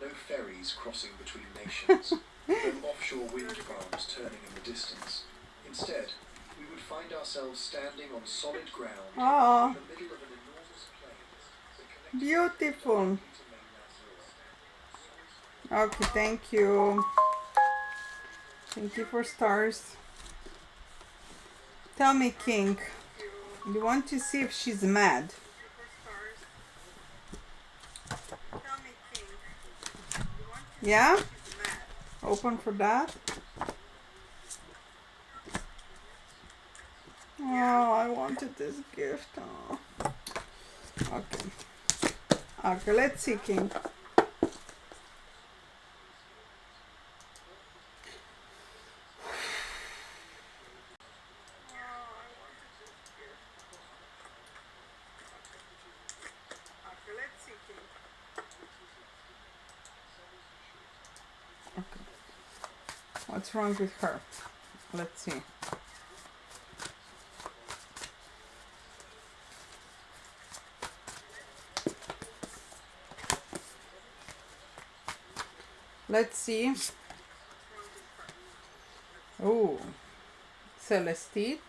no ferries crossing between nations, no offshore wind farms turning in the distance. Instead, we would find ourselves standing on solid ground Oh, in the middle of an enormous plain that connects beautiful. to mainland Europe. Okay, thank you. Thank you for stars. Tell me, King, you want to see if she's mad? Yeah? Open for that? Oh, I wanted this gift. Oh. Okay. Okay, let's see, King. Okay. What's wrong with her? Let's see. Let's see. Oh, Celestite.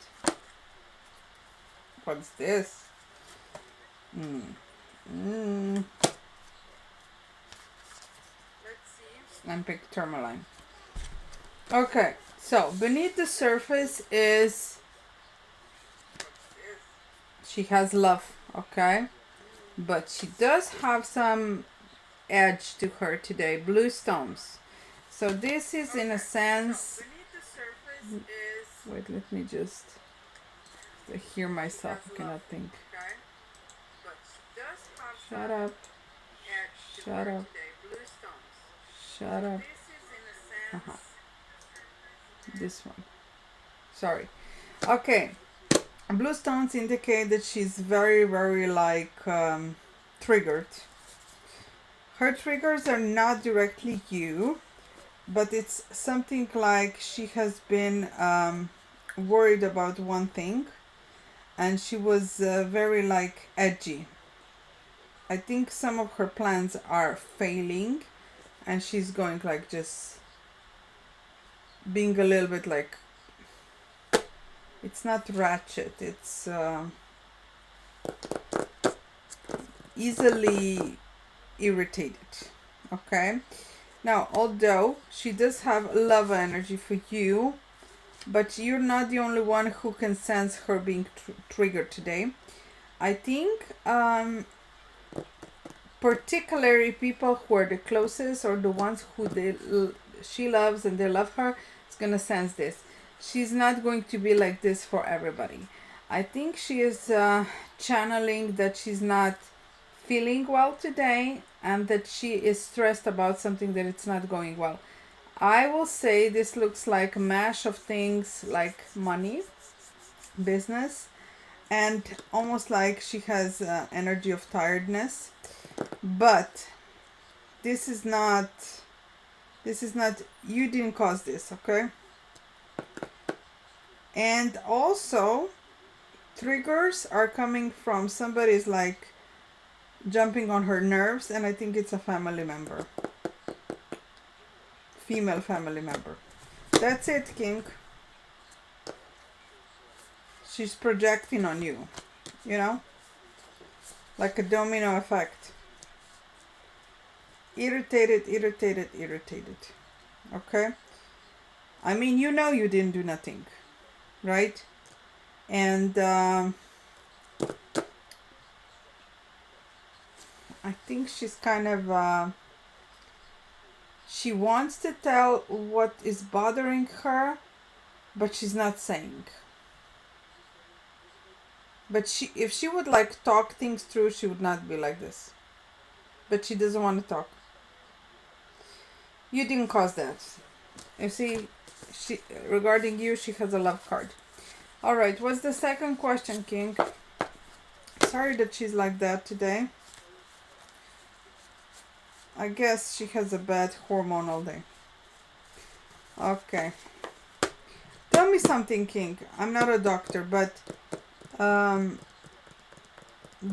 What's this? And pick tourmaline. Okay, so beneath the surface is she has love, okay, but she does have some edge to her today. Blue stones. So this is in a sense. Wait, let me just hear myself. I cannot think. Shut up. Shut up. Shut up. This one. Sorry. Okay. Blue stones indicate that she's very, very like triggered. Her triggers are not directly you, but it's something like she has been worried about one thing, and she was very like edgy. I think some of her plans are failing, and she's going like just being a little bit like, it's not ratchet, it's easily irritated. Okay, now although she does have love energy for you, but you're not the only one who can sense her being triggered today. I think particularly people who are the closest or the ones who she loves and they love her is gonna sense this. She's not going to be like this for everybody. I think she is channeling that she's not feeling well today and that she is stressed about something that it's not going well. I will say this looks like a mash of things like money, business, and almost like she has energy of tiredness. But this is not, you didn't cause this, okay? And also, triggers are coming from somebody's like jumping on her nerves, and I think it's a family member. Female family member. That's it, King. She's projecting on you, you know, like a domino effect. Irritated, irritated, irritated. Okay? I mean, you know you didn't do nothing, right? And I think she's kind of, she wants to tell what is bothering her, but she's not saying. But if she would like talk things through, she would not be like this. But she doesn't want to talk. You didn't cause that. You see, regarding you, she has a love card. All right, what's the second question, King? Sorry that she's like that today. I guess she has a bad hormone all day. Okay. Tell me something, King. I'm not a doctor, but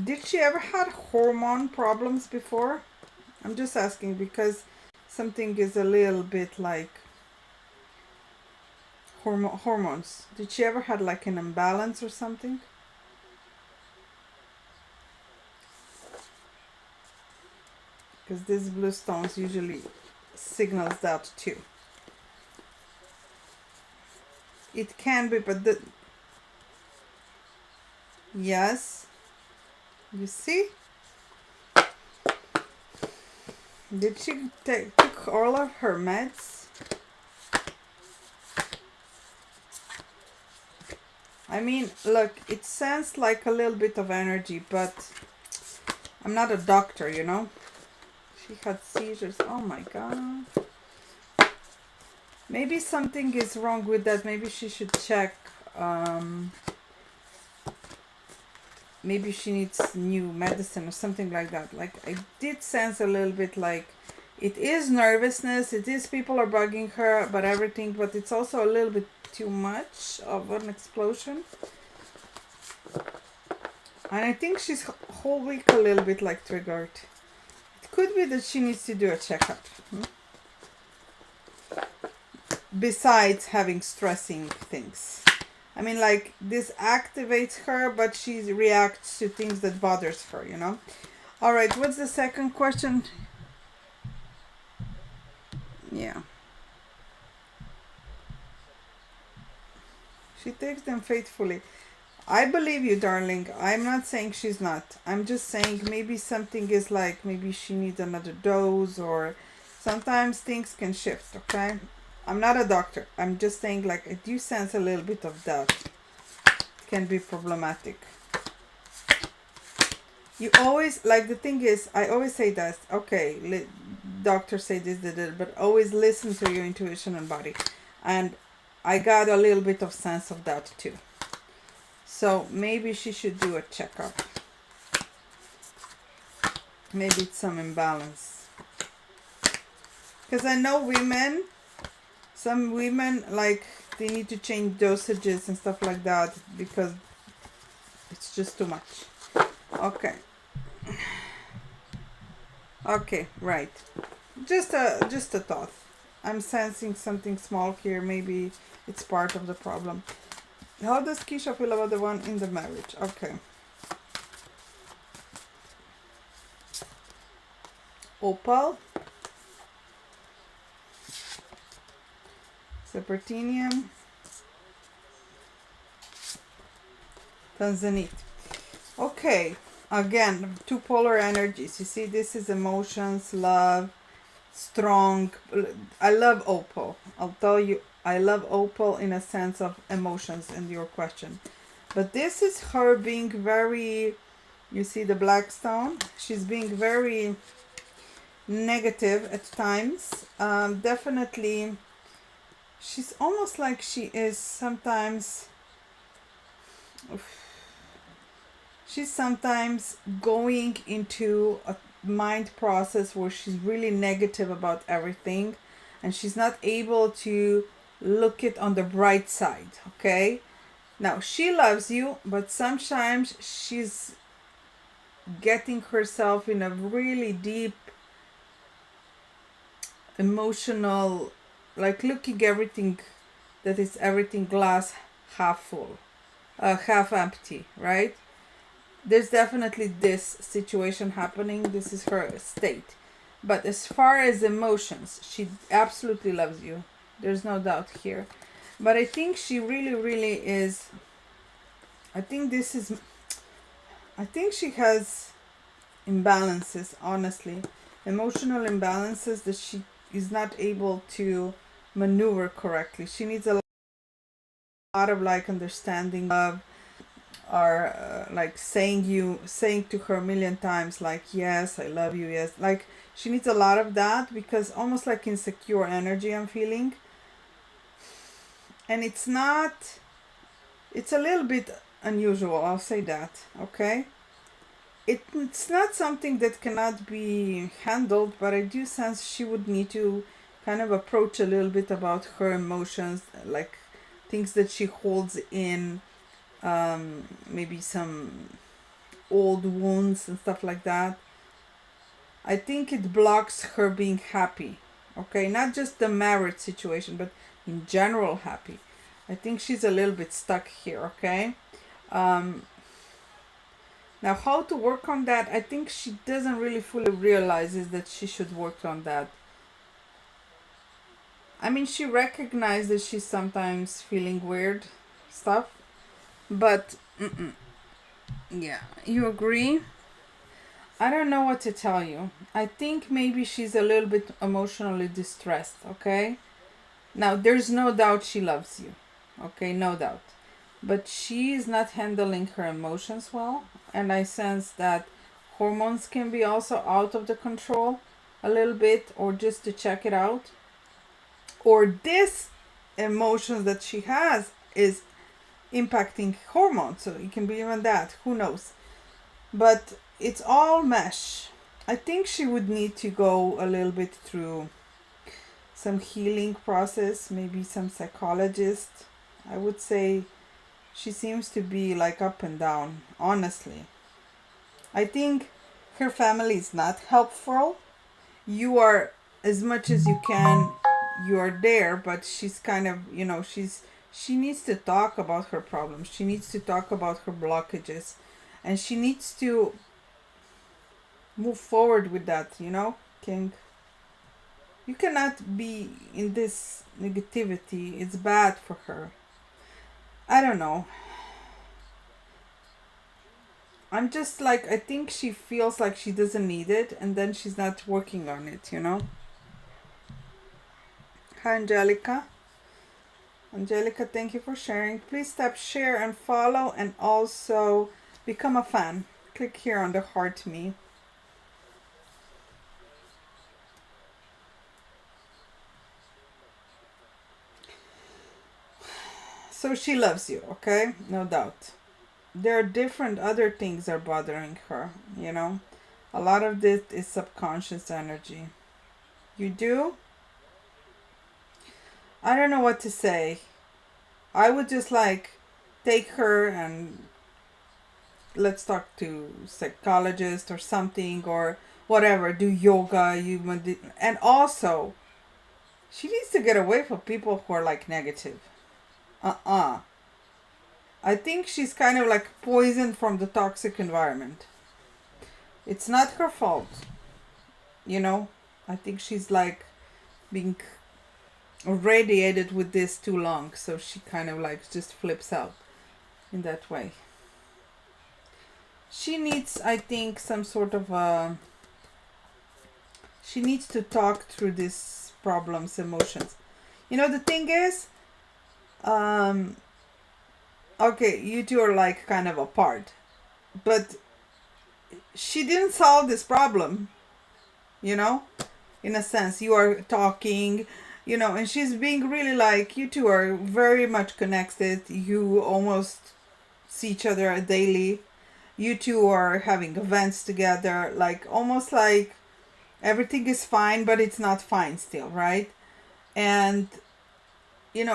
did she ever had hormone problems before? I'm just asking because something is a little bit like hormones. Did she ever had like an imbalance or something? Because these blue stones usually signals that too. It can be, but yes. You see? Did she took all of her meds? I mean, look, it sounds like a little bit of energy, but I'm not a doctor, you know? She had seizures. Oh my God. Maybe something is wrong with that. Maybe she should check. Maybe she needs new medicine or something like that. Like, I did sense a little bit like it is nervousness. It is people are bugging her about everything, but it's also a little bit too much of an explosion. And I think she's whole week a little bit like triggered. It could be that she needs to do a checkup. Besides having stressing things. I mean, like, this activates her, but she reacts to things that bothers her, you know? All right, what's the second question? Yeah. She takes them faithfully. I believe you, darling. I'm not saying she's not. I'm just saying maybe something is like, maybe she needs another dose, or sometimes things can shift, okay? I'm not a doctor. I'm just saying, like, I do sense a little bit of that. It can be problematic. You always, like, the thing is, I always say that, okay, doctors say this, but always listen to your intuition and body. And I got a little bit of sense of that too. So maybe she should do a checkup. Maybe it's some imbalance. Because I know women, some women, like, they need to change dosages and stuff like that because it's just too much. Okay. Okay, right. Just a thought. I'm sensing something small here. Maybe it's part of the problem. How does Keisha feel about the one in the marriage? Okay. Opal. Serpentinium. Tanzanite. Okay. Again, two polar energies. You see, this is emotions, love, strong. I love opal. I'll tell you, I love opal in a sense of emotions in your question. But this is her being very, you see the black stone? She's being very negative at times. Definitely, she's almost like she is sometimes... She's sometimes going into a mind process where she's really negative about everything and she's not able to look it on the bright side, okay? Now, she loves you, but sometimes she's getting herself in a really deep emotional, like looking everything that is everything glass half full. half empty, right? There's definitely this situation happening. This is her state. But as far as emotions, she absolutely loves you. There's no doubt here. But I think she really, really is. I think she has imbalances, honestly. Emotional imbalances that she is not able to maneuver correctly. She needs a lot of like understanding love, or like saying to her a million times like, yes, I love you, yes. Like she needs a lot of that, because almost like insecure energy I'm feeling. And it's a little bit unusual, I'll say that, okay? It's not something that cannot be handled, but I do sense she would need to kind of approach a little bit about her emotions, like things that she holds in, maybe some old wounds and stuff like that. I think it blocks her being happy, okay? Not just the marriage situation, but in general happy. I think she's a little bit stuck here, okay? Now, how to work on that? I think she doesn't really fully realizes that she should work on that. I mean, she recognizes that she's sometimes feeling weird stuff, but yeah, you agree? I don't know what to tell you. I think maybe she's a little bit emotionally distressed, okay? Now, there's no doubt she loves you, okay? No doubt. But she is not handling her emotions well, and I sense that hormones can be also out of the control a little bit, or just to check it out. Or this emotions that she has is impacting hormones, so it can be even that, who knows. But it's all mesh. I think she would need to go a little bit through some healing process, maybe some psychologist. I would say she seems to be like up and down, honestly. I think her family is not helpful. You are, as much as you can, you are there, but she's kind of, she needs to talk about her problems. She needs to talk about her blockages, and she needs to move forward with that, King. You cannot be in this negativity. It's bad for her. I don't know. I'm just like, I think she feels like she doesn't need it, and then she's not working on it, Hi, Angelica. Angelica, thank you for sharing. Please tap share and follow, and also become a fan. Click here on the heart me. So she loves you, okay? No doubt. There are different other things are bothering her, A lot of this is subconscious energy. You do? I don't know what to say. I would just like take her and let's talk to psychologist or something, or whatever, do yoga, and also she needs to get away from people who are like negative. I think she's kind of like poisoned from the toxic environment. It's not her fault, I think she's like being radiated with this too long, so she kind of like just flips out in that way. She needs, I think, some sort of she needs to talk through these problems, emotions. The thing is, okay, you two are like kind of apart, but she didn't solve this problem, in a sense. You are talking, and she's being really like, you two are very much connected. You almost see each other daily. You two are having events together, like almost like everything is fine, but it's not fine still, right? And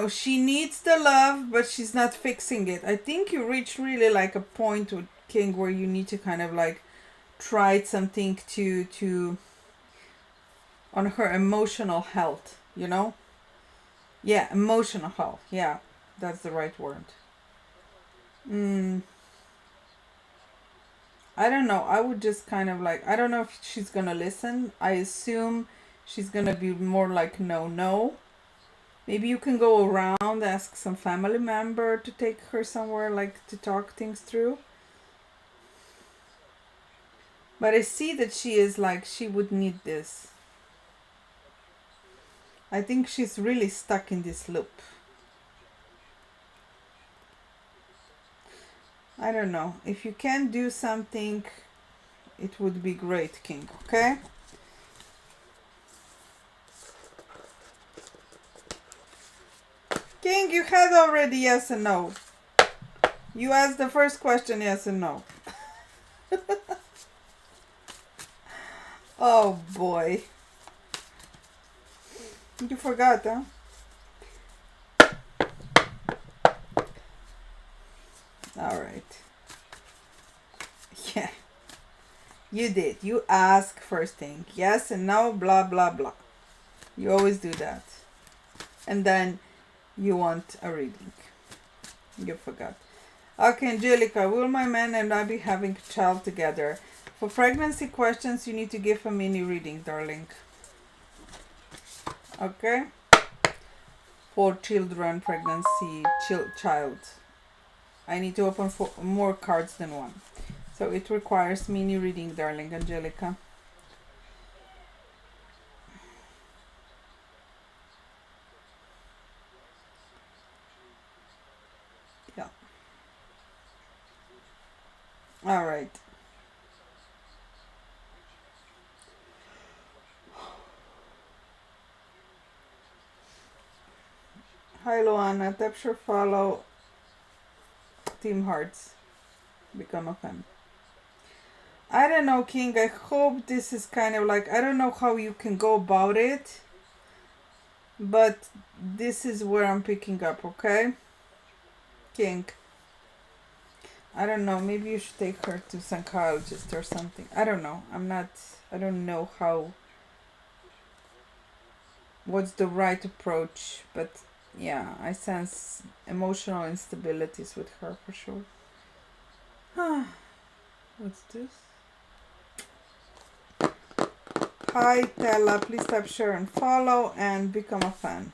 she needs the love, but she's not fixing it. I think you reach really like a point with King where you need to kind of like try something to on her emotional health, Yeah, emotional health. Yeah, that's the right word. Mm, I don't know. I would just kind of like, I don't know if she's gonna listen. I assume she's gonna be more like no, no. Maybe you can go around, ask some family member to take her somewhere, like to talk things through. But I see that she is like, she would need this. I think she's really stuck in this loop. I don't know. If you can do something, it would be great, King, okay? King, you had already yes and no. You asked the first question, yes and no. Oh boy. You forgot, huh? Alright. Yeah. You did. You ask first thing. Yes and no, blah, blah, blah. You always do that. And then you want a reading. You forgot. Okay, Angelica, will my man and I be having a child together? For pregnancy questions, you need to give a mini reading, darling. Okay? For children, pregnancy, child. I need to open for more cards than one. So it requires mini reading, darling, Angelica. Yeah. All right. Hi, Luana. Tap sure follow Team Hearts. Become a fan. I don't know, King. I hope this is kind of like, I don't know how you can go about it, but this is where I'm picking up, okay? King. I don't know. Maybe you should take her to psychologist or something. I don't know. I don't know what's the right approach, but yeah, I sense emotional instabilities with her for sure. What's this? Hi, Tella. Please tap share and follow and become a fan.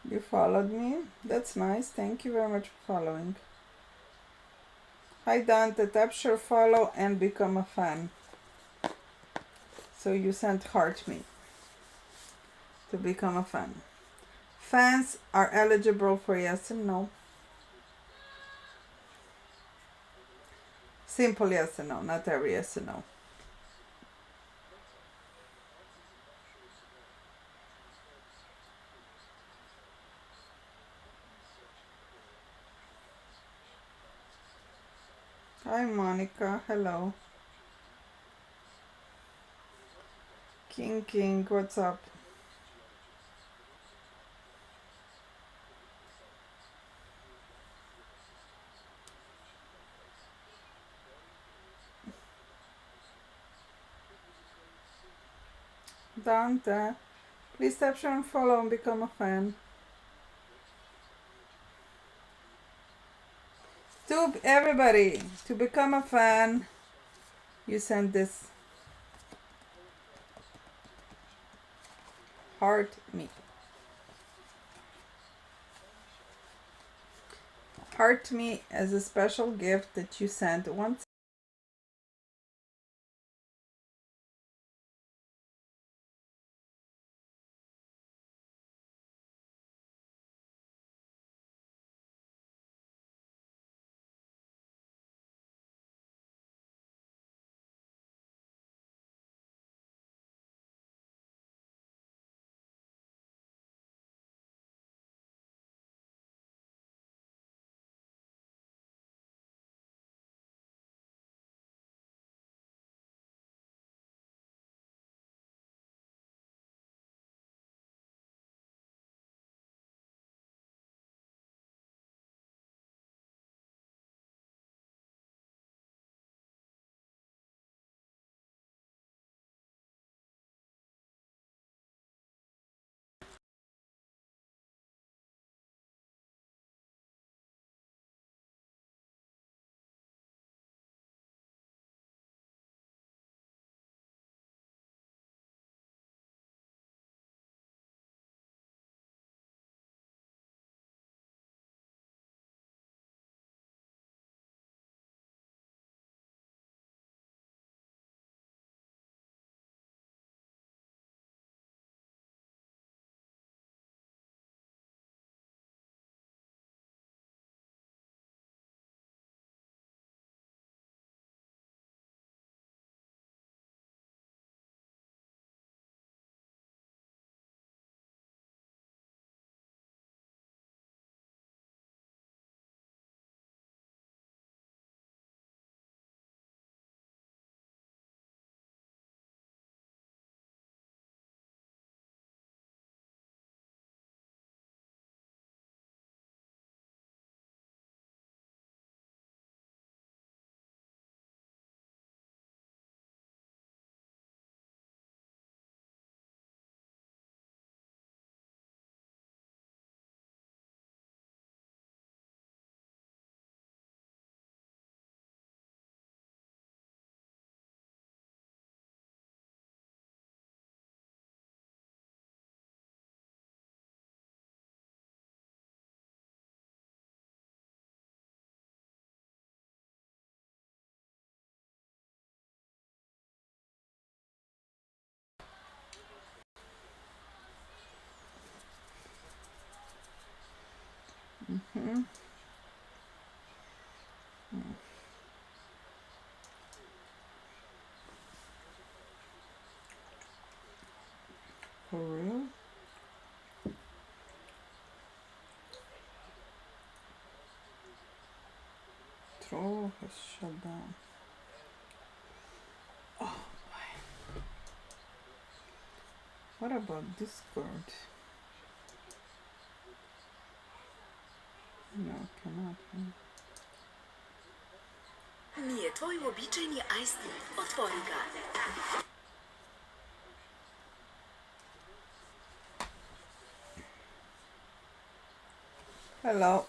You followed me? That's nice. Thank you very much for following. Hi, Dante. Tap share, follow and become a fan. So you sent heart me to become a fan. Fans are eligible for yes and no. Simple yes and no, not every yes and no. Hi, Monica. Hello. King, what's up? Dante, please tap share and follow and become a fan. To everybody, to become a fan, you send this heart me. Heart me as a special gift that you sent once For real? Troll has shut down. Oh boy. What about Discord? No, cannot. Nije tvoj uobičajeni iced tea. Otvori ga. Hello.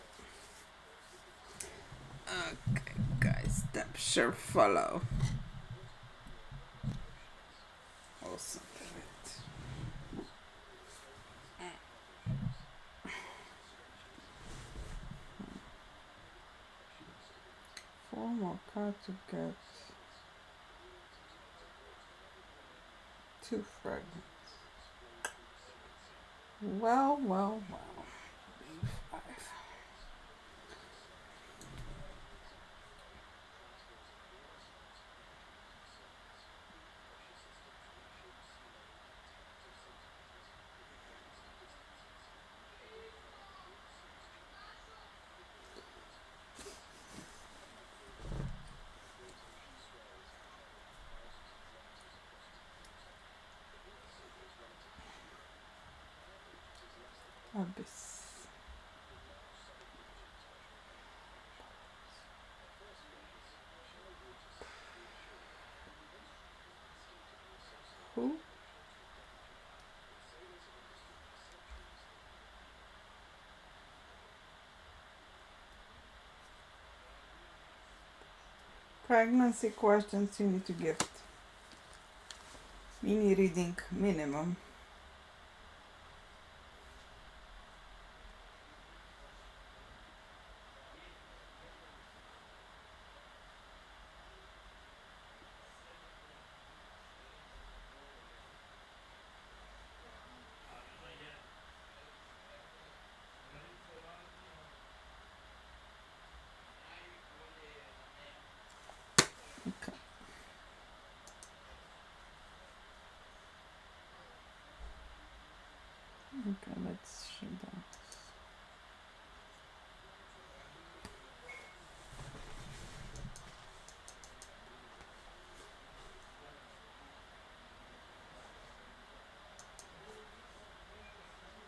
Okay, guys, tap share follow. Awesome. 4 more cards to get 2 fragments. Well. B5. Abyss. Who? Pregnancy questions you need to gift. Mini reading minimum. Okay, let's shut down.